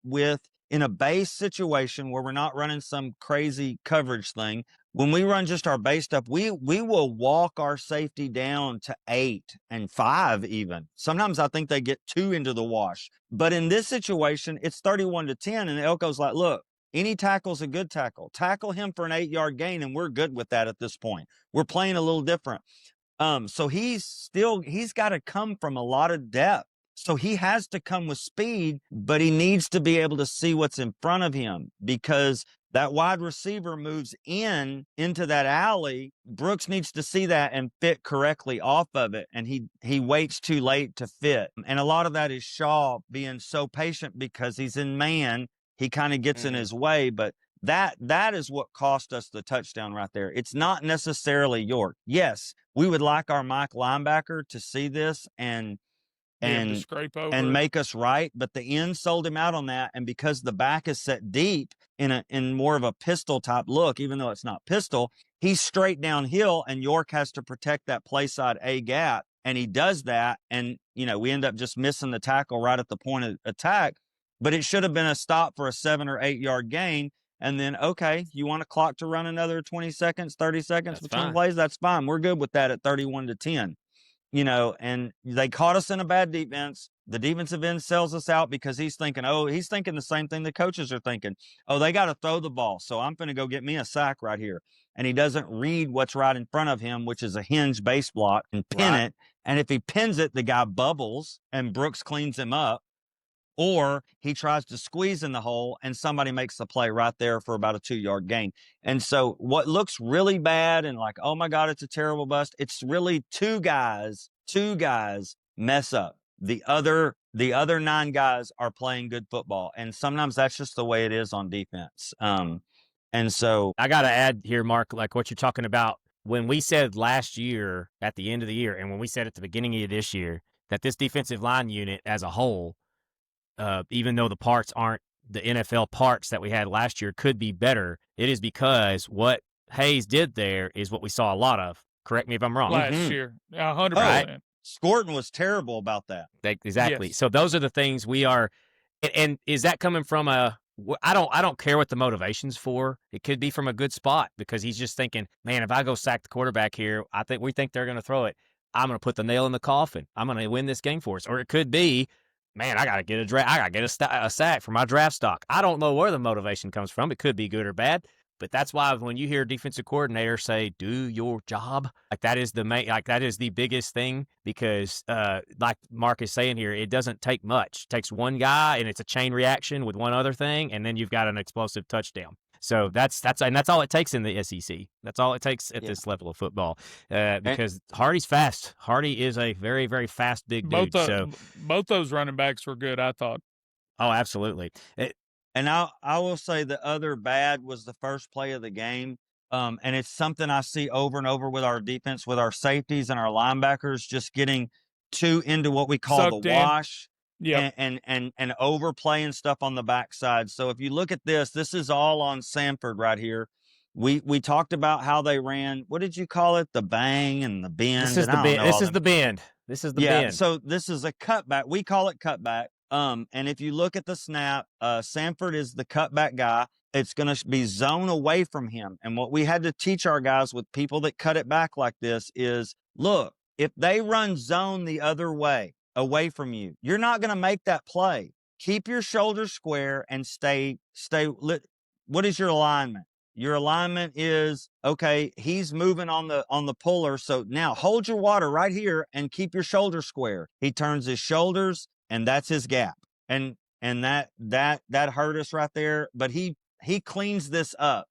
in a base situation where we're not running some crazy coverage thing, when we run just our base stuff, we will walk our safety down to 8 and 5 even. Sometimes I think they get 2 into the wash. But in this situation, it's 31-10, and Elko's like, look, any tackle's a good tackle. Tackle him for an 8-yard gain, and we're good with that at this point. We're playing a little different. So he's got to come from a lot of depth. So he has to come with speed, but he needs to be able to see what's in front of him because that wide receiver moves into that alley. Brooks needs to see that and fit correctly off of it. And he waits too late to fit. And a lot of that is Shaw being so patient because he's in man. He kind of gets in his way, but that is what cost us the touchdown right there. It's not necessarily York. Yes, we would like our Mike linebacker to see this and scrape over and make us right, but the end sold him out on that. And because the back is set deep in more of a pistol type look, even though it's not pistol, he's straight downhill, and York has to protect that play side A gap, and he does that. And we end up just missing the tackle right at the point of attack. But it should have been a stop for a 7 or 8 yard gain. And then, okay, you want a clock to run another 20 seconds, 30 seconds That's between fine. plays? That's fine. We're good with that at 31-10. And they caught us in a bad defense. The defensive end sells us out because he's thinking the same thing the coaches are thinking. Oh, they got to throw the ball, so I'm going to go get me a sack right here. And he doesn't read what's right in front of him, which is a hinge base block, and pin it. And if he pins it, the guy bubbles, and Brooks cleans him up. Or he tries to squeeze in the hole and somebody makes the play right there for about a 2-yard gain. And so what looks really bad and like, oh my God, it's a terrible bust. It's really two guys mess up. The other 9 guys are playing good football. And sometimes that's just the way it is on defense. And so I got to add here, Mark, like what you're talking about. When we said last year at the end of the year, and when we said at the beginning of this year, that this defensive line unit as a whole, even though the parts aren't the NFL parts that we had last year, could be better. It is because what Hayes did there is what we saw a lot of. Correct me if I'm wrong. last year. 100%. Right. Scorton was terrible about that. Exactly. Yes. So those are the things we are. And is that coming from I don't care what the motivation's for. It could be from a good spot because he's just thinking, man, if I go sack the quarterback here, we think they're going to throw it. I'm going to put the nail in the coffin. I'm going to win this game for us. Or it could be, man, I got to get a sack for my draft stock. I don't know where the motivation comes from. It could be good or bad, but that's why when you hear a defensive coordinator say, do your job, that is the biggest thing because like Mark is saying here, it doesn't take much. It takes one guy and it's a chain reaction with one other thing. And then you've got an explosive touchdown. So that's all it takes in the SEC. That's all it takes at this level of football. Because Hardy's fast. Hardy is a very, very fast big dude. Both those running backs were good, I thought. Oh, absolutely. And I will say the other bad was the first play of the game. And it's something I see over and over with our defense, with our safeties and our linebackers, just getting too into what we call Sucked the in. wash. Yeah. And overplaying stuff on the backside. So if you look at this is all on Sanford right here. We talked about how they ran. What did you call it? The bang and the bend. This is the bend. This is the bend. So this is a cutback. We call it cutback. And if you look at the snap, Sanford is the cutback guy. It's going to be zone away from him. And what we had to teach our guys with people that cut it back like this is, look, if they run zone the other way, away from you, you're not going to make that play. Keep your shoulders square and stay. What is your alignment? your alignment is okay. He's moving on the puller. So now hold your water right here and keep your shoulders square. He turns his shoulders, and that's his gap. And that hurt us right there. But he cleans this up.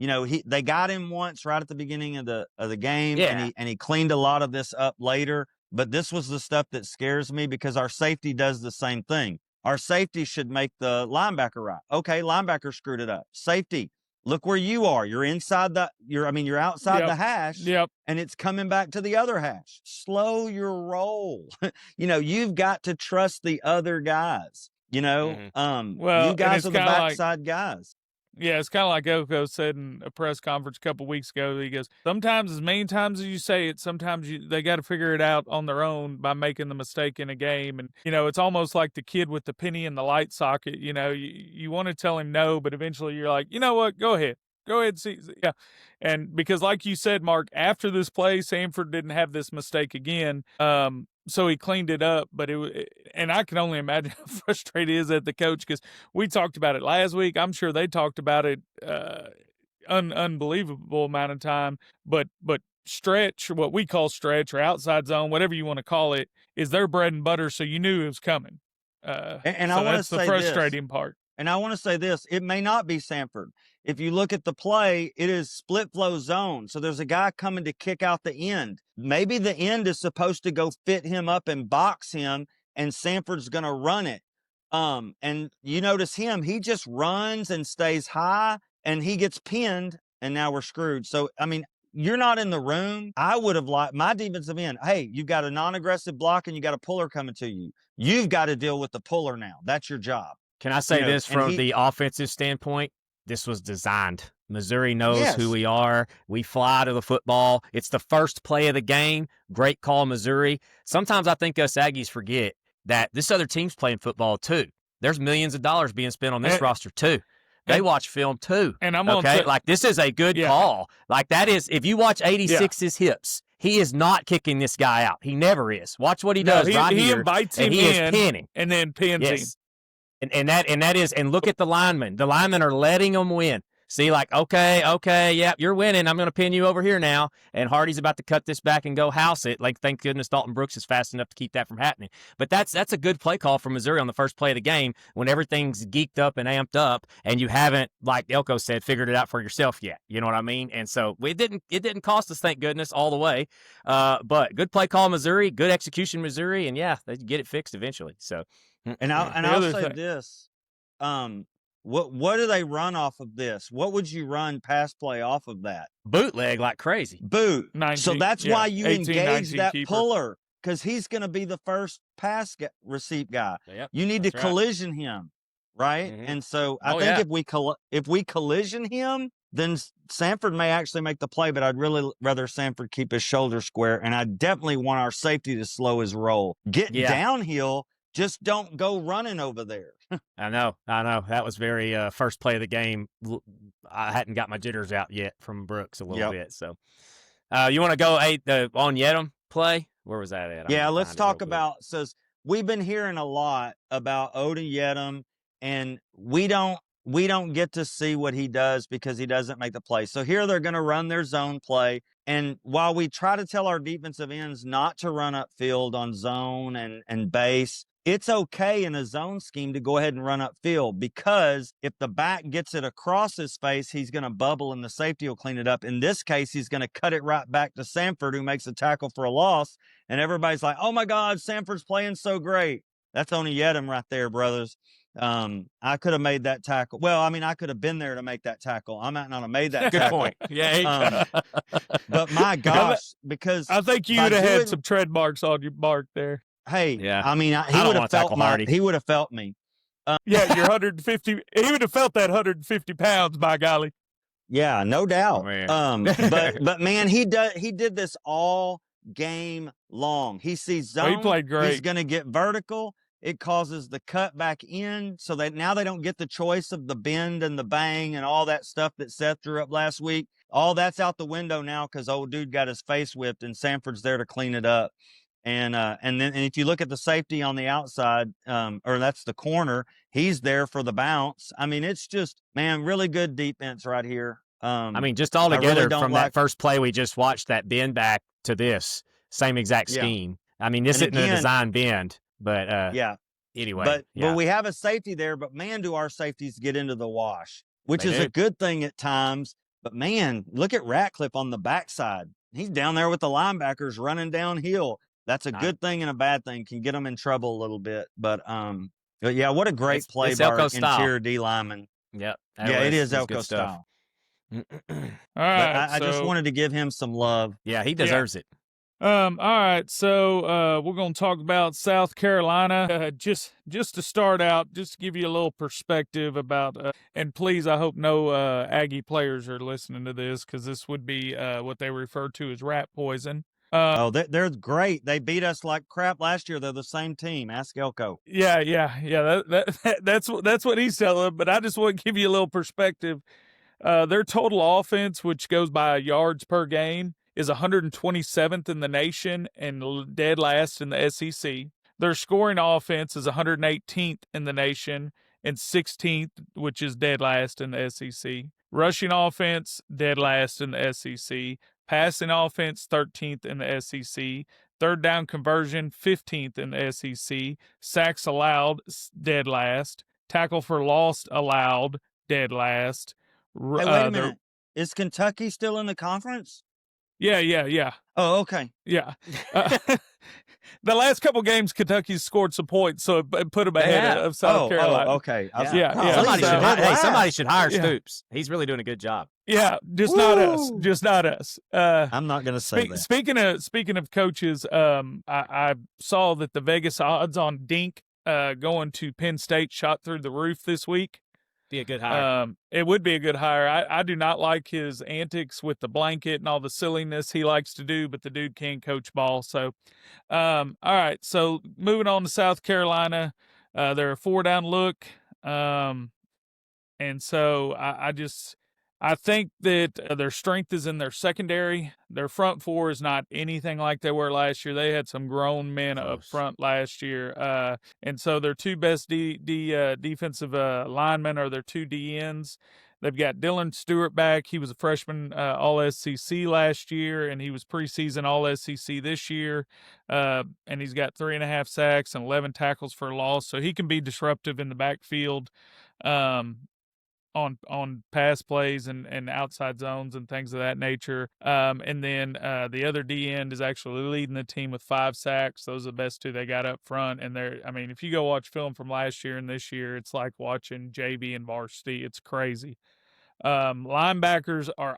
You know, they got him once right at the beginning of the game, Yeah. and he cleaned a lot of this up later. But this was the stuff that scares me because our safety does the same thing. Our safety should make the linebacker right. Okay, linebacker screwed it up. Safety, look where you are. You're inside you're outside the hash. Yep. And it's coming back to the other hash. Slow your roll. You know, you've got to trust the other guys. You know, Well, you guys are the backside guys. Yeah, it's kind of like Oko said in a press conference a couple weeks ago. He goes, sometimes as many times as you say it, sometimes they got to figure it out on their own by making the mistake in a game. And, you know, it's almost like the kid with the penny in the light socket. You know, you want to tell him no, but eventually you're like, you know what, go ahead. Go ahead, see. Yeah. And because like you said, Mark, after this play, Samford didn't have this mistake again. So he cleaned it up, but and I can only imagine how frustrated he is at the coach because we talked about it last week. I'm sure they talked about it unbelievable amount of time, but stretch, what we call stretch or outside zone, whatever you want to call it, is their bread and butter. So you knew it was coming. And so I want to that's say the frustrating part. And I want to say this, it may not be Samford. If you look at the play, it is split flow zone. So there's a guy coming to kick out the end. Maybe the end is supposed to go fit him up and box him, and Samford's going to run it. And you notice him, he just runs and stays high, and he gets pinned, and now we're screwed. So, I mean, you're not in the room. I would have liked my defensive end. Hey, you've got a non-aggressive block, and you got a puller coming to you. You've got to deal with the puller now. That's your job. Can I say this from the offensive standpoint? This was designed. Missouri knows who we are. We fly to the football. It's the first play of the game. Great call, Missouri. Sometimes I think us Aggies forget that this other team's playing football too. There's millions of dollars being spent on this roster too. They watch film too. And I'm like this is a good call. Like that is, if you watch 86's hips, he is not kicking this guy out. He never is. Watch what he does right here. He invites him in, is pinning, and then pins him. And that is, and look at the linemen. The linemen are letting them win. See, like, okay, yeah, you're winning. I'm going to pin you over here now. And Hardy's about to cut this back and go house it. Like, thank goodness Dalton Brooks is fast enough to keep that from happening. But that's a good play call from Missouri on the first play of the game when everything's geeked up and amped up, and you haven't, like Elko said, figured it out for yourself yet. You know what I mean? And so it didn't cost us, thank goodness, all the way. But good play call, Missouri. Good execution, Missouri. And yeah, they get it fixed eventually. So. And I'll say this. What do they run off of this? What would you run pass play off of that? Bootleg like crazy. 19, so that's why you 18, engage that keeper. puller, because he's going to be the first pass receive guy. Yep, you need to collision him, right? Mm-hmm. And so I think if we collision him, then Samford may actually make the play, but I'd really rather Samford keep his shoulder square, and I definitely want our safety to slow his roll. Get downhill. Just don't go running over there. I know. That was very first play of the game. I hadn't got my jitters out yet from Brooks a little bit. So you want to go on Yedem play? Where was that at? Yeah, let's talk about, says we've been hearing a lot about Odin Yedem, and we don't get to see what he does because he doesn't make the play. So here they're going to run their zone play. And while we try to tell our defensive ends not to run upfield on zone and base, it's okay in a zone scheme to go ahead and run upfield, because if the back gets it across his face, he's going to bubble and the safety will clean it up. In this case, he's going to cut it right back to Samford, who makes a tackle for a loss. And everybody's like, oh my God, Samford's playing so great. That's only Yedem right there, brothers. I could have made that tackle. Well, I mean, I could have been there to make that tackle. I might not have made that tackle. Good point. Yeah. But my gosh, because I think you would have had some tread marks on your mark there. Hey, yeah. I mean, he would have felt he would have felt me. Yeah, you're 150. He would have felt that 150 pounds, by golly. Yeah, no doubt. Oh, but man, he did this all game long. He sees zone. He played great. He's going to get vertical. It causes the cut back in, so that now they don't get the choice of the bend and the bang and all that stuff that Seth drew up last week. All that's out the window now because old dude got his face whipped, and Samford's there to clean it up. And if you look at the safety on the outside, or that's the corner, he's there for the bounce. I mean, it's just, man, really good defense right here. I mean, just I altogether really don't from like. that first play we just watched, that bend back to this same exact Yeah. scheme. I mean, this And isn't a again- design bend, but Yeah, anyway, but yeah, we have a safety there. But man, do our safeties get into the wash, which They is do. a good thing at times. But man, look at Ratcliffe on the backside. He's down there with the linebackers running downhill. That's a Not- good thing and a bad thing. Can get them in trouble a little bit. But yeah, what a great play it's by our Elko style. interior D lineman. Yep. Yeah, it is good Elko stuff. style. All But right. I just wanted to give him some love. Yeah, he deserves it. All right, so we're going to talk about South Carolina. Just to start out, just to give you a little perspective about, and please, I hope no Aggie players are listening to this, because this would be what they refer to as rat poison. They're great. They beat us like crap last year. They're the same team. Ask Elko. Yeah. That's what he's telling. But I just want to give you a little perspective. Their total offense, which goes by yards per game, is 127th in the nation and dead last in the SEC. Their scoring offense is 118th in the nation and 16th, which is dead last in the SEC. Rushing offense, dead last in the SEC. Passing offense, 13th in the SEC. Third down conversion, 15th in the SEC. Sacks allowed, dead last. Tackle for loss allowed, dead last. Hey, wait a minute. Is Kentucky still in the conference? Yeah. Oh, okay. Yeah. The last couple games, Kentucky's scored some points, so it put them ahead of South Carolina. Oh, okay. Yeah. Somebody should hire Yeah. Stoops. He's really doing a good job. Yeah, just not us. Just not us. I'm not going to say that. Speaking of coaches, I saw that the Vegas odds on Dink going to Penn State shot through the roof this week. Be a good hire. It would be a good hire. I do not like his antics with the blanket and all the silliness he likes to do, but the dude can coach ball. So, all right. So moving on to South Carolina, they're a 4-down look. And so I think that their strength is in their secondary. Their front four is not anything like they were last year. They had some grown men up front last year. And so their two best defensive linemen are their two DNs. They've got Dylan Stewart back. He was a freshman All-SEC last year, and he was preseason All-SEC this year. And he's got 3.5 sacks and 11 tackles for loss. So he can be disruptive in the backfield. On pass plays and outside zones and things of that nature. And then the other D end is actually leading the team with 5 sacks. Those are the best two they got up front. And if you go watch film from last year and this year, it's like watching JV and varsity. It's crazy. Linebackers are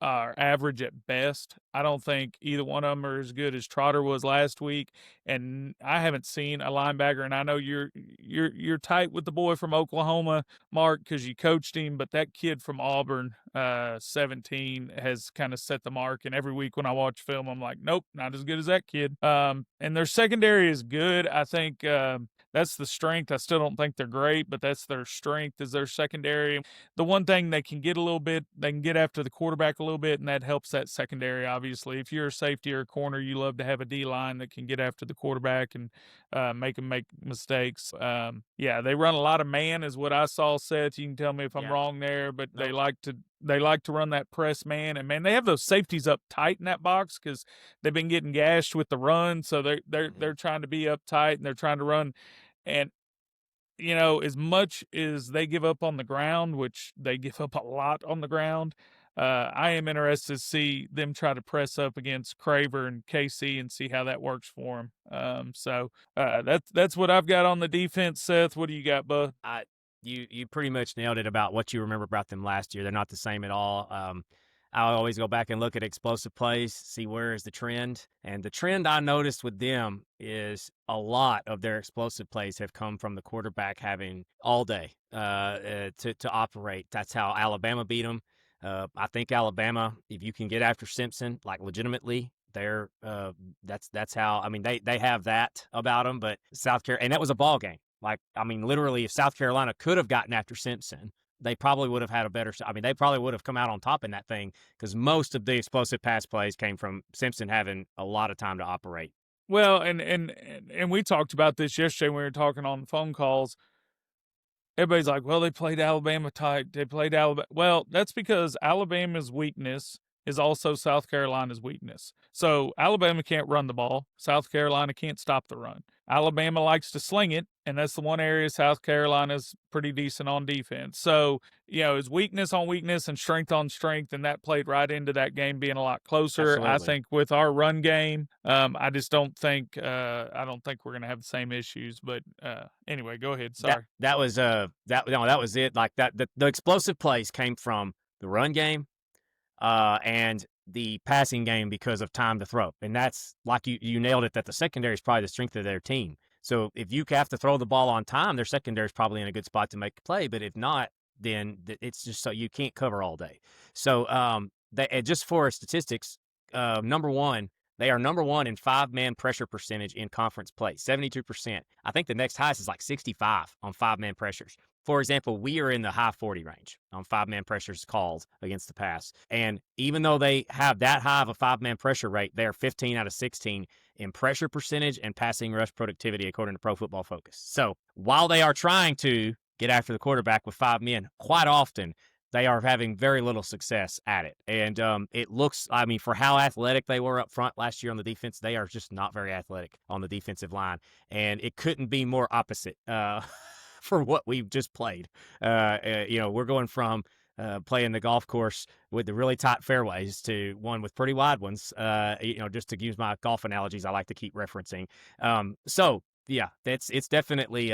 average at best. I don't think either one of them are as good as Trotter was last week, and I haven't seen a linebacker. And I know you're tight with the boy from Oklahoma, Mark, because you coached him. But that kid from Auburn, 17, has kind of set the mark. And every week when I watch film, I'm like, nope, not as good as that kid. And their secondary is good. I think that's the strength. I still don't think they're great, but that's their strength, is their secondary. The one thing they can get a little bit, they can get after the quarterback a little bit, and that helps that secondary, obviously. If you're a safety or a corner, you love to have a D-line that can get after the quarterback and make them make mistakes. Yeah, they run a lot of man is what I saw, Seth. You can tell me if I'm wrong there, but they like to run that press man. And, man, they have those safeties up tight in that box because they've been getting gashed with the run, so they're trying to be up tight, and they're trying to run. And, as much as they give up on the ground, which they give up a lot on the ground, I am interested to see them try to press up against Craver and KC and see how that works for them. So that's what I've got on the defense. Seth, what do you got, bud? You pretty much nailed it about what you remember about them last year. They're not the same at all. I always go back and look at explosive plays, see where is the trend. And the trend I noticed with them is a lot of their explosive plays have come from the quarterback having all day to operate. That's how Alabama beat them. I think Alabama, if you can get after Simpson, like legitimately, they're that's how. I mean, they have that about them. But South Carolina, and that was a ball game. Literally, if South Carolina could have gotten after Simpson, they probably would have had a better shot. I mean, they probably would have come out on top in that thing because most of the explosive pass plays came from Simpson having a lot of time to operate. Well, and we talked about this yesterday when we were talking on the phone calls. everybody's like, well, they played Alabama tight. They played Alabama. Well, that's because Alabama's weakness is also South Carolina's weakness. So Alabama can't run the ball. South Carolina can't stop the run. Alabama likes to sling it, and that's the one area South Carolina's pretty decent on defense. So, it's weakness on weakness and strength on strength, and that played right into that game being a lot closer. Absolutely. I think with our run game, I just don't think I don't think we're gonna have the same issues. But anyway, go ahead. Sorry. That was that was it. Like that, the explosive plays came from the run game, and the passing game because of time to throw. And that's like you nailed it, that the secondary is probably the strength of their team. So if you have to throw the ball on time, their secondary is probably in a good spot to make a play. But if not, then it's just so you can't cover all day. So just for statistics, number one, they are number one in 5-man pressure percentage in conference play, 72%. I think the next highest is like 65 on 5-man pressures. For example, we are in the high 40 range on 5-man pressures called against the pass. And even though they have that high of a 5-man pressure rate, they're 15 out of 16 in pressure percentage and passing rush productivity, according to Pro Football Focus. So while they are trying to get after the quarterback with 5 men, quite often they are having very little success at it. And it looks, for how athletic they were up front last year on the defense, they are just not very athletic on the defensive line. And it couldn't be more opposite for what we've just played. We're going from playing the golf course with the really tight fairways to one with pretty wide ones, just to use my golf analogies I like to keep referencing. It's definitely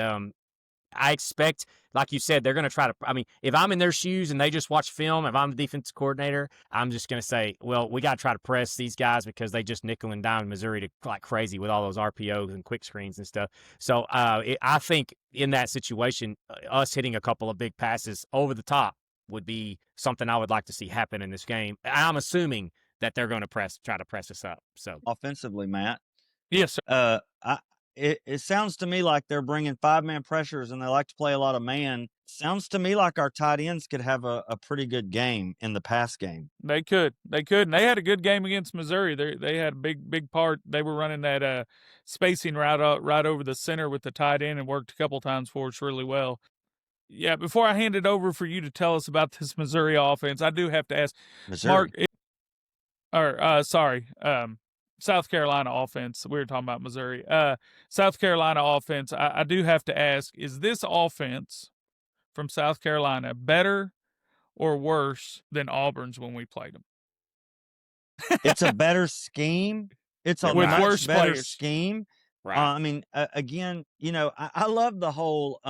I expect, like you said, they're going to try to, if I'm in their shoes and they just watch film, if I'm the defense coordinator, I'm just going to say, well, we got to try to press these guys because they just nickel and dime Missouri to like crazy with all those RPOs and quick screens and stuff. So I think in that situation, us hitting a couple of big passes over the top would be something I would like to see happen in this game. I'm assuming that they're going to try to press us up. So Offensively, Matt. Yes, sir. It sounds to me like they're bringing 5-man pressures and they like to play a lot of man. Sounds to me like our tight ends could have a pretty good game in the pass game. They could, and they had a good game against Missouri. They had a big part. They were running that spacing route right over the center with the tight end and worked a couple times for us really well. Yeah, before I hand it over for you to tell us about this Missouri offense, I do have to ask, Missouri. Mark, South Carolina offense. We were talking about Missouri. South Carolina offense, I do have to ask, is this offense from South Carolina better or worse than Auburn's when we played them? It's a better scheme. It's a With much worse better players. scheme. right. Again, I love the whole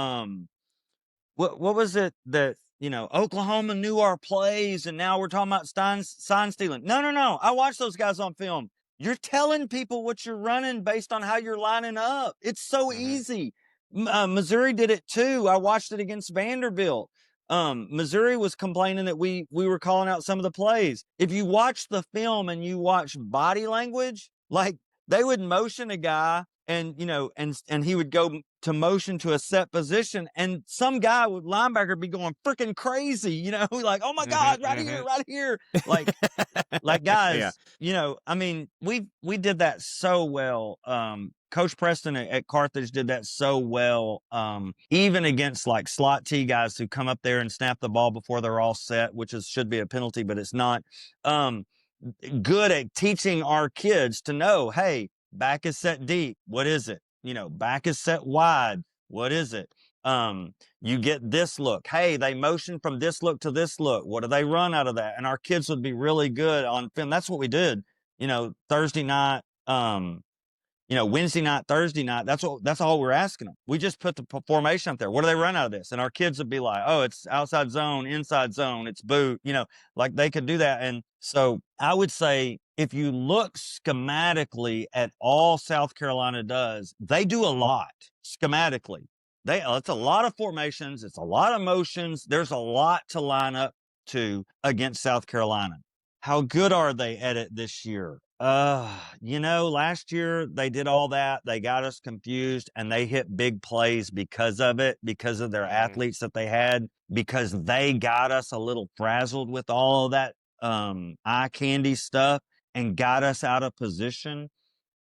what was it that Oklahoma knew our plays and now we're talking about sign stealing. No. I watched those guys on film. You're telling people what you're running based on how you're lining up. It's so easy. Missouri did it too. I watched it against Vanderbilt. Missouri was complaining that we were calling out some of the plays. If you watch the film and you watch body language, like they would motion a guy and he would go to motion to a set position and some guy with linebacker be going freaking crazy, like, oh my God, right here. Like guys, we did that so well. Coach Preston at Carthage did that so well. Even against like slot T guys who come up there and snap the ball before they're all set, which should be a penalty, but it's not. Good at teaching our kids to know, hey, back is set deep. What is it? Back is set wide. What is it? You get this look. Hey, they motion from this look to this look. What do they run out of that? And our kids would be really good on film. That's what we did. Thursday night, Wednesday night, Thursday night. That's all we're asking them. We just put the formation up there. What do they run out of this? And our kids would be like, oh, it's outside zone, inside zone, it's boot, like they could do that. And so I would say if you look schematically at all South Carolina does, they do a lot schematically. It's a lot of formations. It's a lot of motions. There's a lot to line up to against South Carolina. How good are they at it this year? Last year they did all that. They got us confused and they hit big plays because of it, because of their athletes that they had, because they got us a little frazzled with all of that eye candy stuff and got us out of position.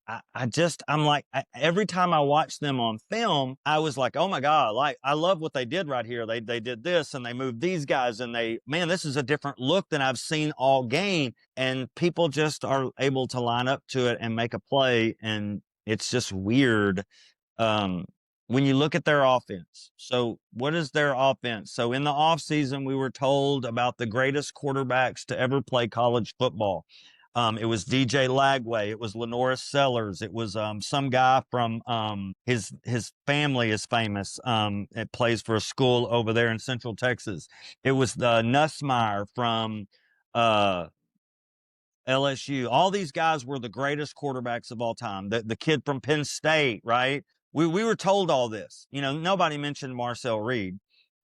I'm like, every time I watch them on film, I was like, oh my God, like, I love what they did right here. They did this and they moved these guys and man, this is a different look than I've seen all game. And people just are able to line up to it and make a play. And it's just weird. When you look at their offense. So what is their offense? So in the offseason, we were told about the greatest quarterbacks to ever play college football. It was DJ Lagway. It was Lenoris Sellers. It was some guy from his family is famous. It plays for a school over there in Central Texas. It was the Nussmeier from LSU. All these guys were the greatest quarterbacks of all time. The kid from Penn State, right? We were told all this. You know, nobody mentioned Marcel Reed,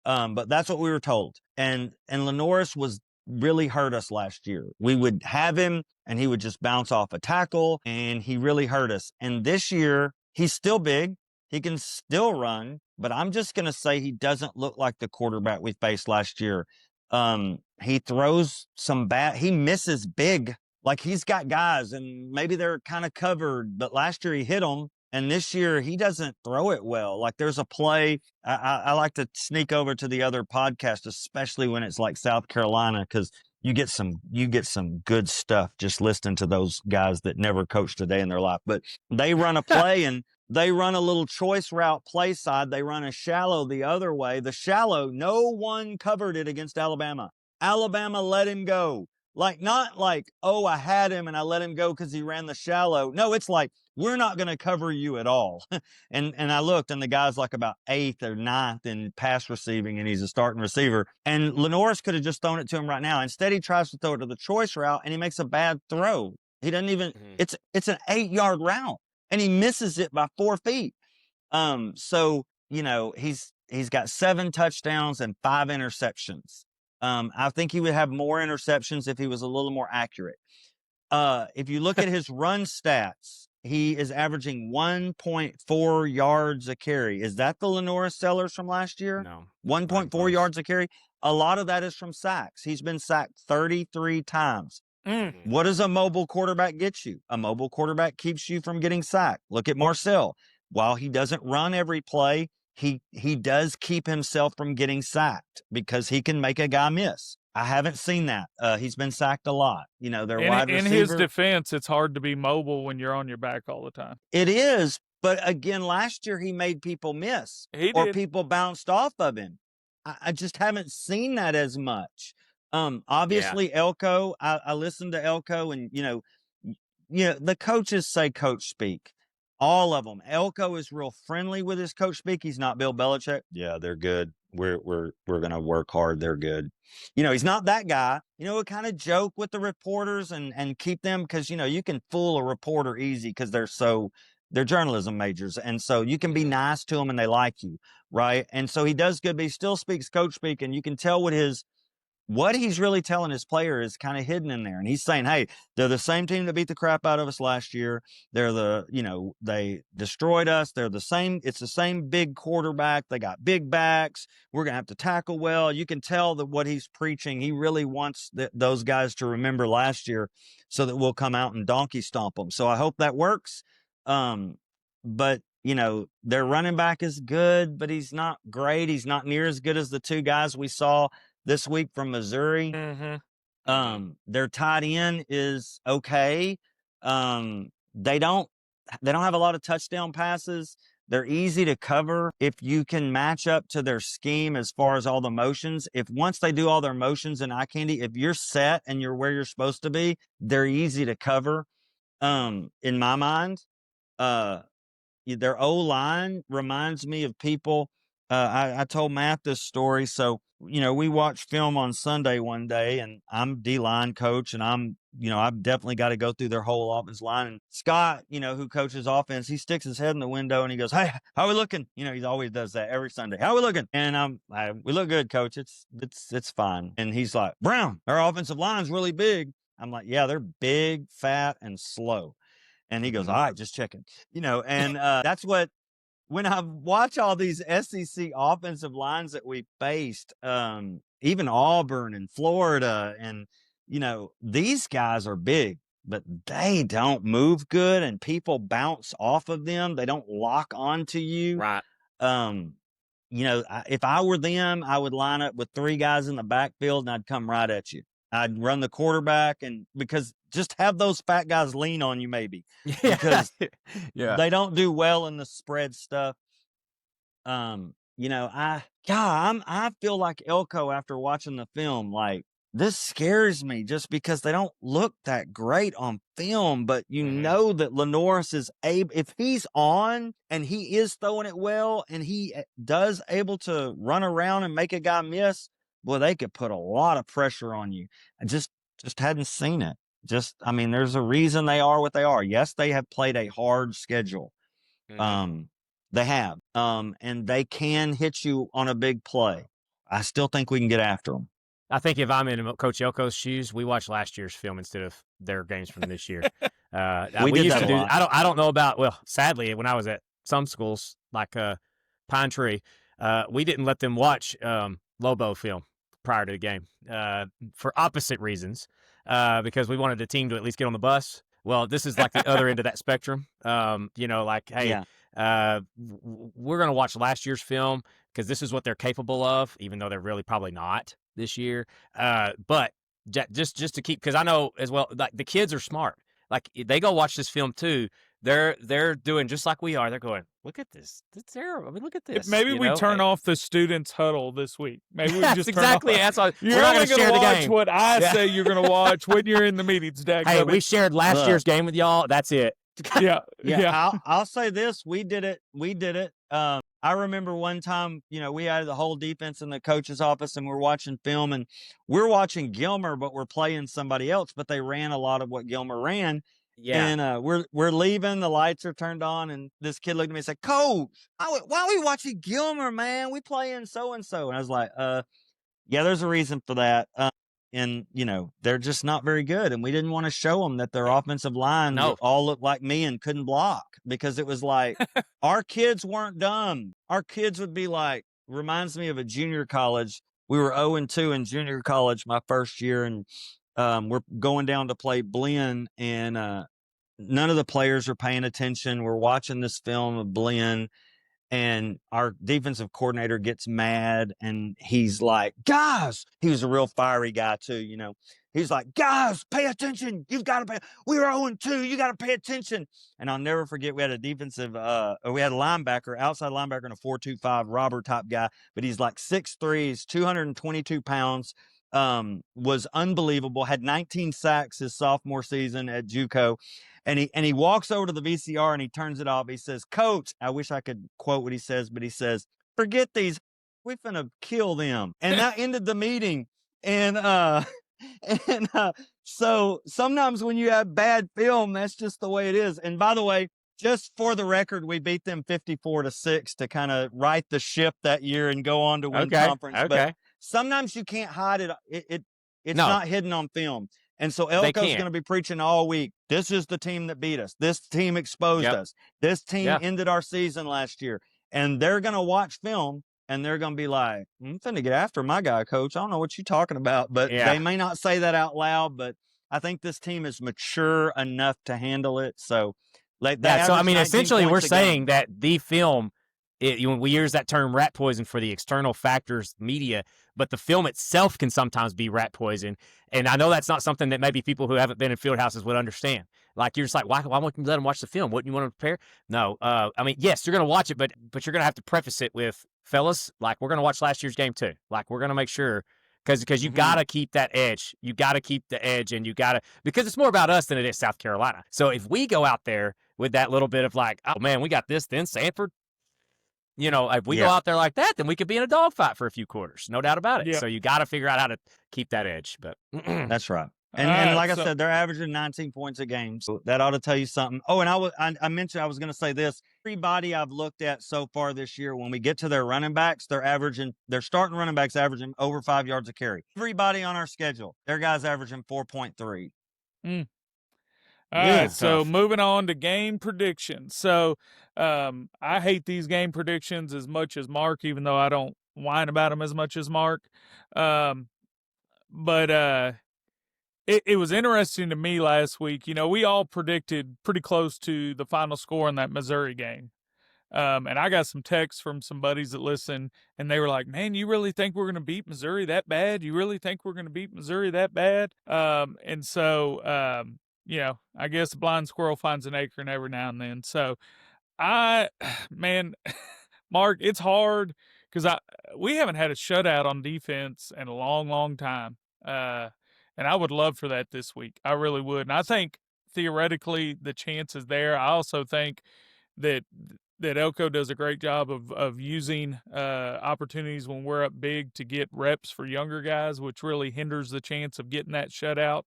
but that's what we were told. And Lenoris was really hurt us last year. We would have him and he would just bounce off a tackle and he really hurt us. And this year, he's still big. He can still run, but I'm just going to say he doesn't look like the quarterback we faced last year. He throws he misses big. Like he's got guys and maybe they're kind of covered, but last year he hit them. And this year he doesn't throw it well. Like there's a play. I like to sneak over to the other podcast, especially when it's like South Carolina, because you get some good stuff just listening to those guys that never coached a day in their life. But they run a play and they run a little choice route play side. They run a shallow the other way. The shallow, no one covered it against Alabama. Alabama let him go. Like, not like, oh, I had him and I let him go because he ran the shallow. No, it's like, we're not going to cover you at all. and I looked, and the guy's like about 8th or 9th in pass receiving, and he's a starting receiver. And Lenoris could have just thrown it to him right now. Instead, he tries to throw it to the choice route, and he makes a bad throw. He doesn't even it's an 8-yard route, and he misses it by 4 feet. So, you know, he's got 7 touchdowns and 5 interceptions. I think he would have more interceptions if he was a little more accurate. If you look at his run stats, he is averaging 1.4 yards a carry. Is that the Lenoris Sellers from last year? No. 1.4 yards a carry. A lot of that is from sacks. He's been sacked 33 times. What does a mobile quarterback get you? A mobile quarterback keeps you from getting sacked. Look at Marcel. While he doesn't run every play, he does keep himself from getting sacked because he can make a guy miss. I haven't seen that. He's been sacked a lot. You know, their wide receiver. In his defense, it's hard to be mobile when you're on your back all the time. It is. But again, last year he made people miss or people bounced off of him. I just haven't seen that as much. Obviously, Elko, I listened to Elko and, you know, the coaches say coach speak. All of them. Elko is real friendly with his coach speak. He's not Bill Belichick. Yeah, they're good. We're going to work hard. They're good. You know, he's not that guy. You know, we kind of joke with the reporters and keep them because, you know, you can fool a reporter easy because they're journalism majors. And so you can be nice to them and they like you, right? And so he does good, but he still speaks coach speak. And you can tell what he's really telling his player is kind of hidden in there. And he's saying, hey, they're the same team that beat the crap out of us last year. They destroyed us. They're the same. It's the same big quarterback. They got big backs. We're going to have to tackle well. You can tell that what he's preaching, he really wants those guys to remember last year so that we'll come out and donkey stomp them. So I hope that works. But, you know, their running back is good, but he's not great. He's not near as good as the 2 guys we saw this week from Missouri. Their tight end is okay. They don't have a lot of touchdown passes. They're easy to cover if you can match up to their scheme as far as all the motions. If once they do all their motions in eye candy, if you're set and you're where you're supposed to be, they're easy to cover. In my mind, their O-line reminds me of people. I told Matt this story. So, you know, we watched film on Sunday one day and I'm D-line coach and I've definitely got to go through their whole offense line. And Scott, you know, who coaches offense, he sticks his head in the window and he goes, hey, how we looking? You know, he always does that every Sunday. How we looking? And we look good, coach. It's fine. And he's like, Brown, our offensive line's really big. I'm like, yeah, they're big, fat, and slow. And he goes, all right, just checking. You know, and that's what, when I watch all these SEC offensive lines that we faced, even Auburn and Florida, and, you know, these guys are big. but they don't move good, and people bounce off of them. They don't lock onto you. Right. If I were them, I would line up with 3 guys in the backfield, and I'd come right at you. I'd run the quarterback, and because just have those fat guys lean on you, maybe, because Yeah. they don't do well in the spread stuff. I feel like Elko after watching the film, like, this scares me just because they don't look that great on film, but you know that Lenoris is able, if he's on and he is throwing it well and he does able to run around and make a guy miss, boy, they could put a lot of pressure on you. I just hadn't seen it. There's a reason they are what they are. Yes, they have played a hard schedule. They have. And they can hit you on a big play. I still think we can get after them. I think if I'm in Coach Elko's shoes, we watch last year's film instead of their games from this year. We did used that to a do. lot. I don't know about. Well, sadly, when I was at some schools like Pine Tree, we didn't let them watch Lobo film prior to the game for opposite reasons. Because we wanted the team to at least get on the bus. Well, this is like the other end of that spectrum. Hey, we're going to watch last year's film because this is what they're capable of, even though they're really probably not this year. But just to keep, because I know as well, like the kids are smart. Like they go watch this film too. They're doing just like we are. They're going, look at this. It's terrible. I mean, look at this. Maybe we turn off the students' huddle this week. Maybe we just exactly. turn off. That's what, you're we're not only going to share the watch game. what I say you're going to watch when you're in the meetings. Hey, we shared last year's game with y'all. That's it. Yeah. I'll say this: we did it. I remember one time, we had the whole defense in the coach's office, and we're watching film, and we're watching Gilmer, but we're playing somebody else. But they ran a lot of what Gilmer ran. Yeah. And we're leaving. The lights are turned on, and this kid looked at me and said, "Coach, why are we watching Gilmer, man? We playing so and so." And I was like, yeah, there's a reason for that. And they're just not very good, and we didn't want to show them that their offensive line all looked like me and couldn't block, because it was like our kids weren't dumb. Our kids would be like, reminds me of a junior college. We were 0-2 in junior college my first year, and we're going down to play Blinn, and none of the players are paying attention. We're watching this film of Blinn, and our defensive coordinator gets mad, and he's like, guys, he was a real fiery guy too, He's like, guys, pay attention. You've got to pay. We were 0-2. You got to pay attention. And I'll never forget, we had a linebacker, outside linebacker, and a 4.25 robber type guy, but he's like 6'3", he's 222 pounds. Was unbelievable, had 19 sacks his sophomore season at JUCO. And he walks over to the VCR and he turns it off. He says, "Coach," I wish I could quote what he says, but he says, "Forget these. We finna kill them." And that ended the meeting. And so sometimes when you have bad film, that's just the way it is. And by the way, just for the record, we beat them 54-6 to kind of right the ship that year and go on to win conference. Okay. But sometimes you can't hide it. It's not hidden on film. And so Elko's going to be preaching all week. This is the team that beat us. This team exposed us. This team ended our season last year. And they're going to watch film, and they're going to be like, "I'm finna get after my guy, Coach. I don't know what you're talking about." But they may not say that out loud, but I think this team is mature enough to handle it. So, essentially we're saying that the film, we use that term rat poison for the external factors, media, but the film itself can sometimes be rat poison. And I know that's not something that maybe people who haven't been in field houses would understand. Like, you're just like, why won't you let them watch the film? Wouldn't you want to prepare? No. Yes, you're going to watch it, but you're going to have to preface it with, fellas, like, we're going to watch last year's game too. Like, we're going to make sure, because you got to keep that edge. You got to keep the edge, and because it's more about us than it is South Carolina. So if we go out there with that little bit of like, oh man, we got this, then Sanford, if we go out there like that, then we could be in a dogfight for a few quarters. No doubt about it. Yeah. So you got to figure out how to keep that edge. But that's right. And like I said, they're averaging 19 points a game. So that ought to tell you something. Oh, and I mentioned, I was going to say this. Everybody I've looked at so far this year, when we get to their running backs, their starting running backs averaging over 5 yards a carry. Everybody on our schedule, their guys averaging 4.3. All right, so moving on to game predictions. So I hate these game predictions as much as Mark, even though I don't whine about them as much as Mark. But it was interesting to me last week. You know, we all predicted pretty close to the final score in that Missouri game. And I got some texts from some buddies that listen, and they were like, "Man, you really think we're going to beat Missouri that bad? You really think we're going to beat Missouri that bad?" And so, you know, I guess a blind squirrel finds an acorn every now and then. So, man, Mark, it's hard because we haven't had a shutout on defense in a long, long time. And I would love for that this week. I really would. And I think theoretically the chance is there. I also think that Elko does a great job of using opportunities when we're up big to get reps for younger guys, which really hinders the chance of getting that shutout.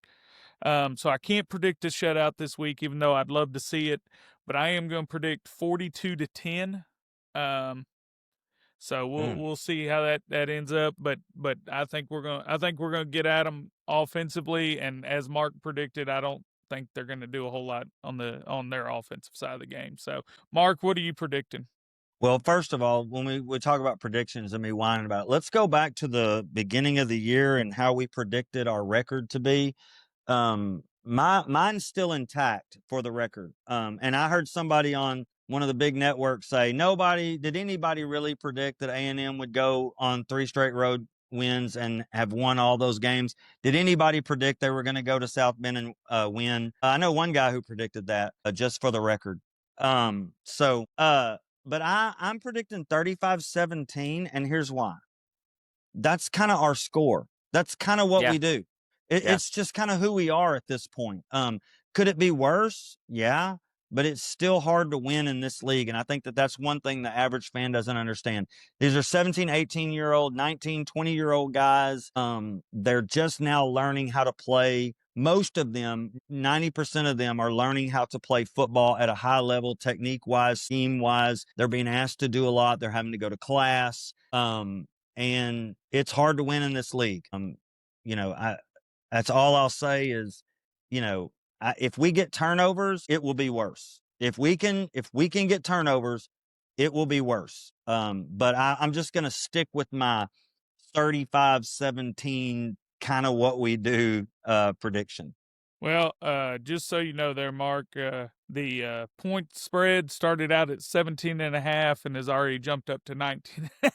So I can't predict a shutout this week, even though I'd love to see it. But I am going to predict 42-10. So we'll see how that ends up. But I think we're gonna get at them offensively. And as Mark predicted, I don't think they're going to do a whole lot on their offensive side of the game. So, Mark, what are you predicting? Well, first of all, when we talk about predictions and me whining about it, let's go back to the beginning of the year and how we predicted our record to be. Mine's still intact for the record. And I heard somebody on one of the big networks say, did anybody really predict that A&M would go on 3 straight road wins and have won all those games? Did anybody predict they were going to go to South Bend and win? I know one guy who predicted that, just for the record. But I'm predicting 35-17, and here's why. That's kind of our score. That's kind of what we do. It's just kind of who we are at this point. Could it be worse? Yeah. But it's still hard to win in this league. And I think that's one thing the average fan doesn't understand. These are 17, 18-year-old, 19, 20-year-old guys. They're just now learning how to play. Most of them, 90% of them, are learning how to play football at a high level, technique-wise, scheme-wise. They're being asked to do a lot. They're having to go to class. And it's hard to win in this league. That's all I'll say is, if we get turnovers, it will be worse. If we can get turnovers, it will be worse. But I'm just going to stick with my 35-17 kind of what we do prediction. Well, just so you know there, Mark, the point spread started out at 17.5 and has already jumped up to 19.5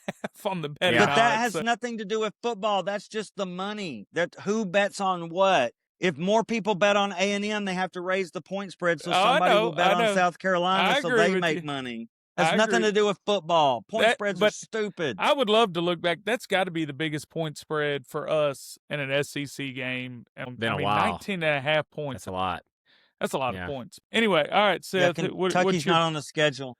on the betting But that odds. has nothing to do with football. That's just the money. That who bets on what? If more people bet on A&M, they have to raise the point spread so somebody will bet on South Carolina so they make money. Has nothing to do with football. Point spreads are stupid. I would love to look back. That's got to be the biggest point spread for us in an SEC game. Been a while. 19.5 points. That's a lot. That's a lot of points. Anyway, all right, Seth. Kentucky's not on the schedule.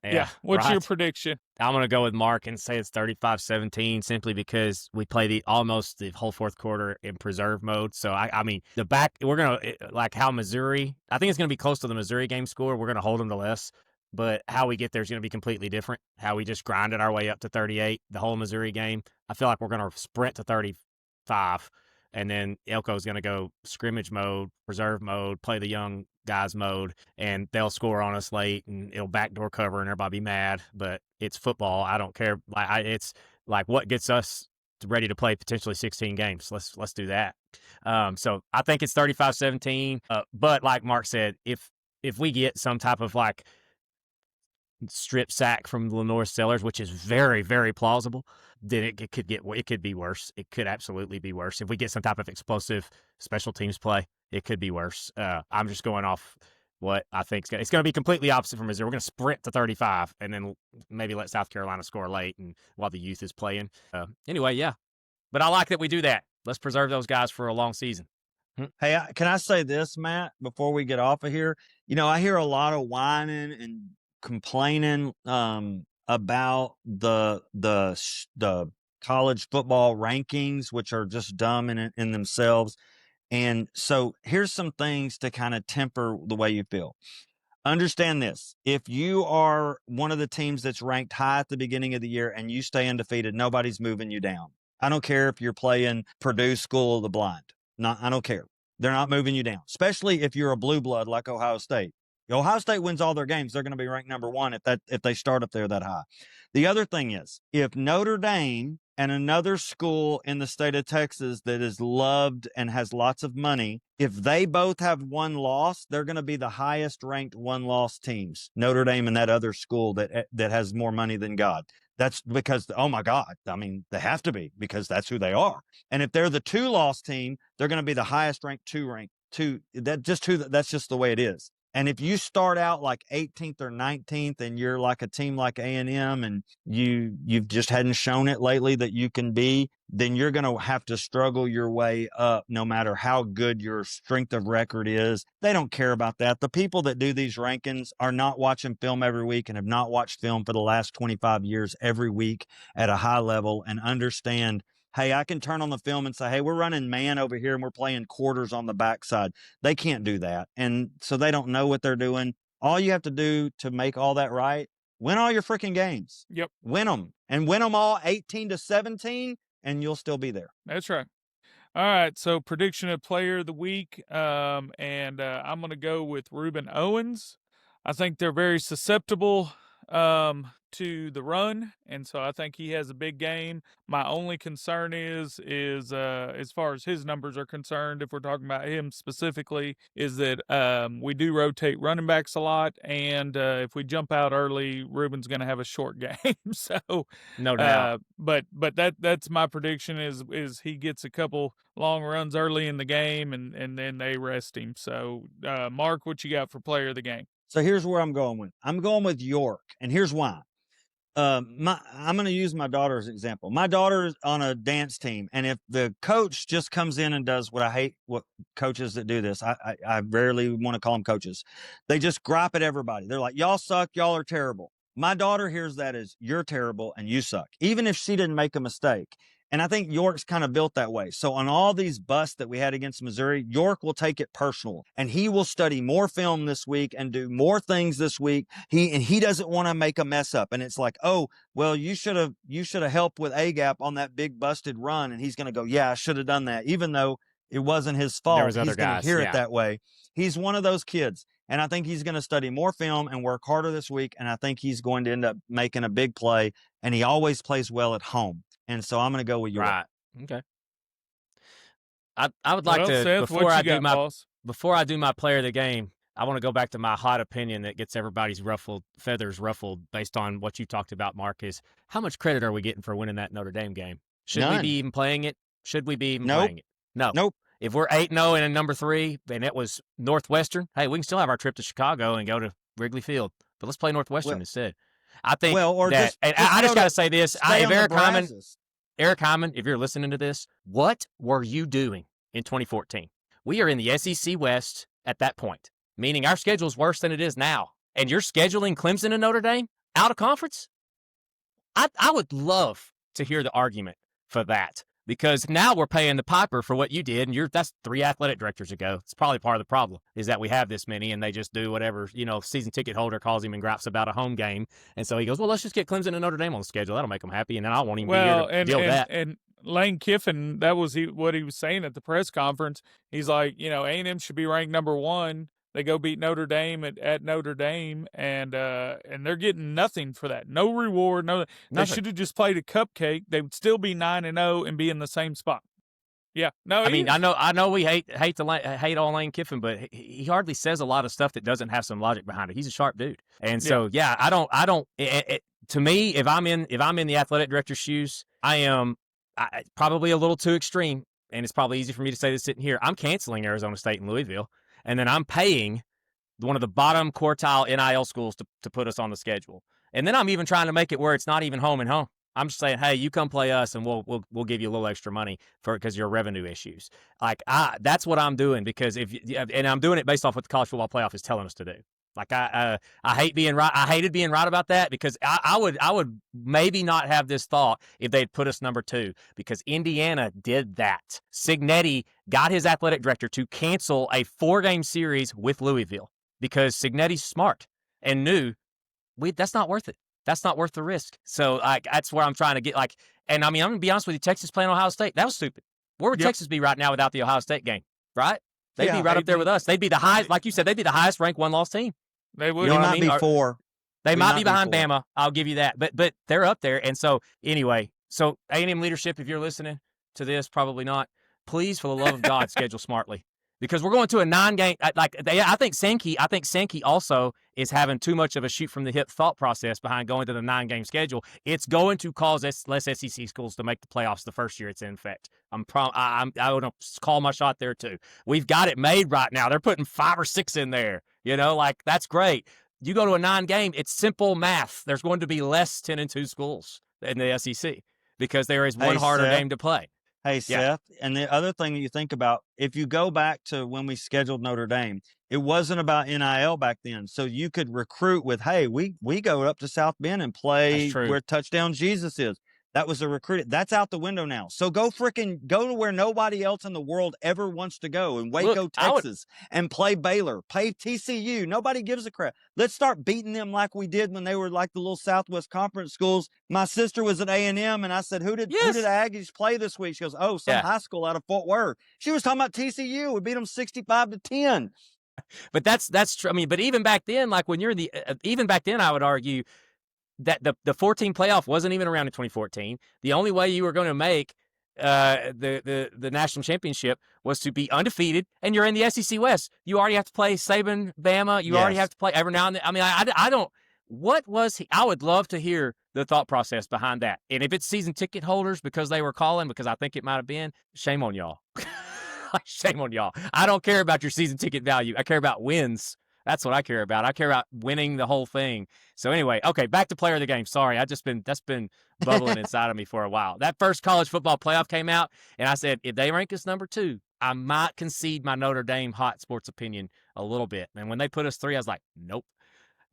Yeah. What's your prediction? I'm going to go with Mark and say it's 35-17 simply because we play almost the whole fourth quarter in preserve mode. So, I mean, we're going to, like how Missouri, I think it's going to be close to the Missouri game score. We're going to hold them to less. But how we get there is going to be completely different. How we just grinded our way up to 38, the whole Missouri game. I feel like we're going to sprint to 35, and then Elko's going to go scrimmage mode, preserve mode, play the young guys mode, and they'll score on us late, and it'll backdoor cover, and everybody be mad. But it's football. I don't care. It's like what gets us ready to play potentially 16 games. Let's do that. So I think it's 35-17. But like Mark said, if we get some type of like strip sack from Lenore Sellers, which is very, very plausible, then it could be worse. It could absolutely be worse. If we get some type of explosive special teams play, it could be worse. I'm just going off what I think it's going to be completely opposite from Missouri. We're going to sprint to 35 and then maybe let South Carolina score late and while the youth is playing. Anyway, yeah. But I like that we do that. Let's preserve those guys for a long season. Hey, can I say this, Matt, before we get off of here? I hear a lot of whining and complaining about the college football rankings, which are just dumb in themselves. And so here's some things to kind of temper the way you feel. Understand this. If you are one of the teams that's ranked high at the beginning of the year and you stay undefeated, nobody's moving you down. I don't care if you're playing Purdue School of the Blind. I don't care. They're not moving you down, especially if you're a blue blood like Ohio State. Ohio State wins all their games, they're going to be ranked number 1 if they start up there that high. The other thing is, if Notre Dame and another school in the state of Texas that is loved and has lots of money, if they both have one loss, they're going to be the highest ranked one loss teams. Notre Dame and that other school that has more money than God. That's because, oh my God, I mean, they have to be because that's who they are. And if they're the 2-loss team, they're going to be the highest ranked two. That's just the way it is. And if you start out like 18th or 19th and you're like a team like A&M and you've just hadn't shown it lately that you can be, then you're going to have to struggle your way up no matter how good your strength of record is. They don't care about that. The people that do these rankings are not watching film every week and have not watched film for the last 25 years every week at a high level and understand, hey, I can turn on the film and say, hey, we're running man over here and we're playing quarters on the backside. They can't do that. And so they don't know what they're doing. All you have to do to make all that right, win all your freaking games. Yep. Win them. And win them all 18-17, and you'll still be there. That's right. All right, so prediction of player of the week, I'm going to go with Reuben Owens. I think they're very susceptible to the run, and so I think he has a big game. My only concern is as far as his numbers are concerned, if we're talking about him specifically, is that we do rotate running backs a lot, and if we jump out early, Reuben's going to have a short game. So No doubt. But that's my prediction is he gets a couple long runs early in the game, and then they rest him. So Mark, what you got for player of the game? So here's where I'm going with. I'm going with York, and here's why. I'm going to use my daughter as an example. My daughter's on a dance team, and if the coach just comes in and does what I hate, what coaches that do this, I rarely want to call them coaches. They just gripe at everybody. They're like, y'all suck, y'all are terrible. My daughter hears that as you're terrible and you suck, even if she didn't make a mistake. And I think York's kind of built that way. So on all these busts that we had against Missouri, York will take it personal, and he will study more film this week and do more things this week. He doesn't want to make a mess up. And it's like, oh, well, you should have helped with A-gap on that big busted run. And he's going to go, yeah, I should have done that. Even though it wasn't his fault. There was other he's going guys, to hear yeah. it that way. He's one of those kids. And I think he's going to study more film and work harder this week. And I think he's going to end up making a big play. And he always plays well at home. And so I'm going to go with York. Right. Okay. I would like Well, to Seth, before what I you do got, my boss? before I do my player of the game, I want to go back to my hot opinion that gets everybody's feathers ruffled based on what you talked about, Mark, is how much credit are we getting for winning that Notre Dame game? Should we None. be even playing it? Should we be even Nope. playing it? No. Nope. If we're 8-0 and in number 3, and it was Northwestern, hey, we can still have our trip to Chicago and go to Wrigley Field. But let's play Northwestern instead. I think that, I just got to say this. If Eric Hyman, if you're listening to this, what were you doing in 2014? We are in the SEC West at that point, meaning our schedule is worse than it is now. And you're scheduling Clemson and Notre Dame out of conference? I would love to hear the argument for that, because now we're paying the piper for what you did, and that's 3 athletic directors ago. It's probably part of the problem is that we have this many, and they just do whatever, season ticket holder calls him and gripes about a home game. And so he goes, well, let's just get Clemson and Notre Dame on the schedule. That'll make them happy, and then I won't even be here to deal with that. And Lane Kiffin, that was what he was saying at the press conference. He's like, A&M should be ranked number 1. They go beat Notre Dame at Notre Dame, and they're getting nothing for that. No reward. No, they should have just played a cupcake. They would still be 9-0 and be in the same spot. Yeah, no. I mean, I know we hate all Lane Kiffin, but he hardly says a lot of stuff that doesn't have some logic behind it. He's a sharp dude, and so I don't. To me, if I'm in the athletic director's shoes, I am probably a little too extreme, and it's probably easy for me to say this sitting here. I'm canceling Arizona State and Louisville. And then I'm paying one of the bottom quartile NIL schools to put us on the schedule. And then I'm even trying to make it where it's not even home and home. I'm just saying, hey, you come play us, and we'll give you a little extra money because of your revenue issues. Like that's what I'm doing, because and I'm doing it based off what the college football playoff is telling us to do. Like I hate being right. I hated being right about that, because I would maybe not have this thought if they'd put us number 2, because Indiana did that. Signetti got his athletic director to cancel a 4-game series with Louisville because Signetti's smart and knew that's not worth it. That's not worth the risk. So that's where I'm trying to get and I mean, I'm gonna be honest with you, Texas playing Ohio State, that was stupid. Where would Texas be right now without the Ohio State game? Right? They'd be right up there with us. They'd be the highest, like you said, they'd be the highest ranked 1-loss team. They would. You know what I mean? They might be behind Bama. I'll give you that. But they're up there. And so anyway, So A&M leadership, if you're listening to this, probably not. Please, for the love of God, schedule smartly. Because we're going to a 9-game. I think Sankey also is having too much of a shoot from the hip thought process behind going to the 9-game schedule. It's going to cause less SEC schools to make the playoffs the first year it's in effect. I would call my shot there too. We've got it made right now. They're putting 5 or 6 in there. That's great. You go to a 9-game, it's simple math. There's going to be less 10-2 schools in the SEC because there is one harder game to play. Hey, Seth, and the other thing that you think about, if you go back to when we scheduled Notre Dame, it wasn't about NIL back then. So you could recruit with, hey, we go up to South Bend and play where Touchdown Jesus is. That was a recruit. That's out the window now. So go to where nobody else in the world ever wants to go, in Waco, Texas, and play Baylor, play TCU. Nobody gives a crap. Let's start beating them like we did when they were like the little Southwest Conference schools. My sister was at A&M, and I said, who did Aggies play this week? She goes, some high school out of Fort Worth. She was talking about TCU. We beat them 65-10. But that's true. I mean, but even back then, like when you're even back then, I would argue that the 14 playoff wasn't even around in 2014. The only way you were going to make the national championship was to be undefeated, and you're in the SEC West. You already have to play Saban, Bama. You already have to play every now and then. I mean, I don't. What was he? I would love to hear the thought process behind that. And if it's season ticket holders because they were calling, because I think it might have been, shame on y'all. Shame on y'all. I don't care about your season ticket value. I care about wins. That's what I care about. I care about winning the whole thing. So anyway, okay, back to player of the game. Sorry, that's been bubbling inside of me for a while. That first college football playoff came out, and I said, if they rank us number 2, I might concede my Notre Dame hot sports opinion a little bit. And when they put us 3, I was like, nope,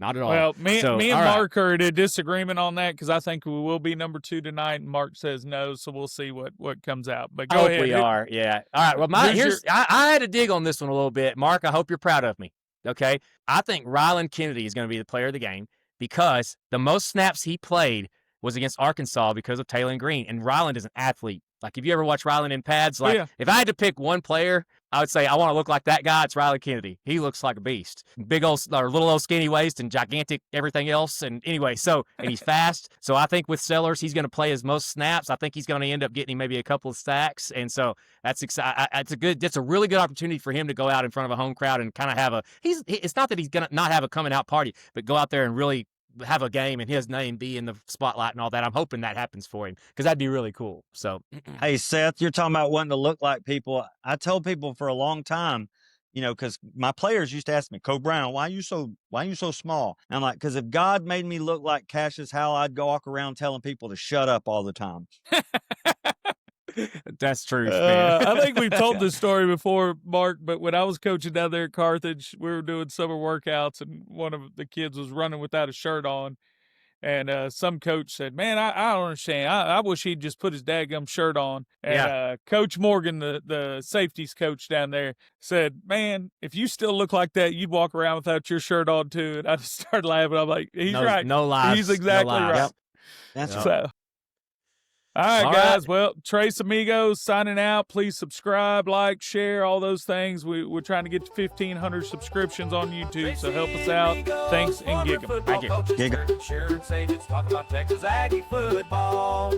not at all. Well, me and Mark are in a disagreement on that because I think we will be number 2 tonight, and Mark says no, so we'll see what comes out. But go ahead. We are, yeah. All right, well, I had to dig on this one a little bit. Mark, I hope you're proud of me. Okay, I think Ryland Kennedy is going to be the player of the game because the most snaps he played was against Arkansas because of Taylor Green. And Ryland is an athlete. Like, if you ever watch Ryland in pads, if I had to pick one player, I would say I want to look like that guy. It's Ryland Kennedy. He looks like a beast. Big old, or little old skinny waist and gigantic everything else. And anyway, and he's fast. So I think with Sellers, he's going to play his most snaps. I think he's going to end up getting maybe a couple of sacks. And so that's exciting. It's a really good opportunity for him to go out in front of a home crowd and kind of have it's not that he's going to not have a coming out party, but go out there and really have a game and his name be in the spotlight and all that. I'm hoping that happens for him because that'd be really cool. So, hey, Seth, you're talking about wanting to look like people. I told people for a long time, because my players used to ask me, Coach Brown, why are you so small? And I'm like, because if God made me look like Cassius Howell, I'd go walk around telling people to shut up all the time. That's true, man. I think we've told this story before, Mark, but when I was coaching down there at Carthage, we were doing summer workouts, and one of the kids was running without a shirt on. And some coach said, man, I don't understand. I wish he'd just put his daggum shirt on. And Coach Morgan, the safeties coach down there, said, man, if you still look like that, you'd walk around without your shirt on, too. And I just started laughing. I'm like, he's right. No lies. He's exactly right. Yep. That's right. So. All right, guys. Well, Tres Amigos signing out. Please subscribe, like, share, all those things. We're trying to get to 1,500 subscriptions on YouTube, so help us out. Thanks, and gig 'em. Insurance agents talk about Texas Aggie football.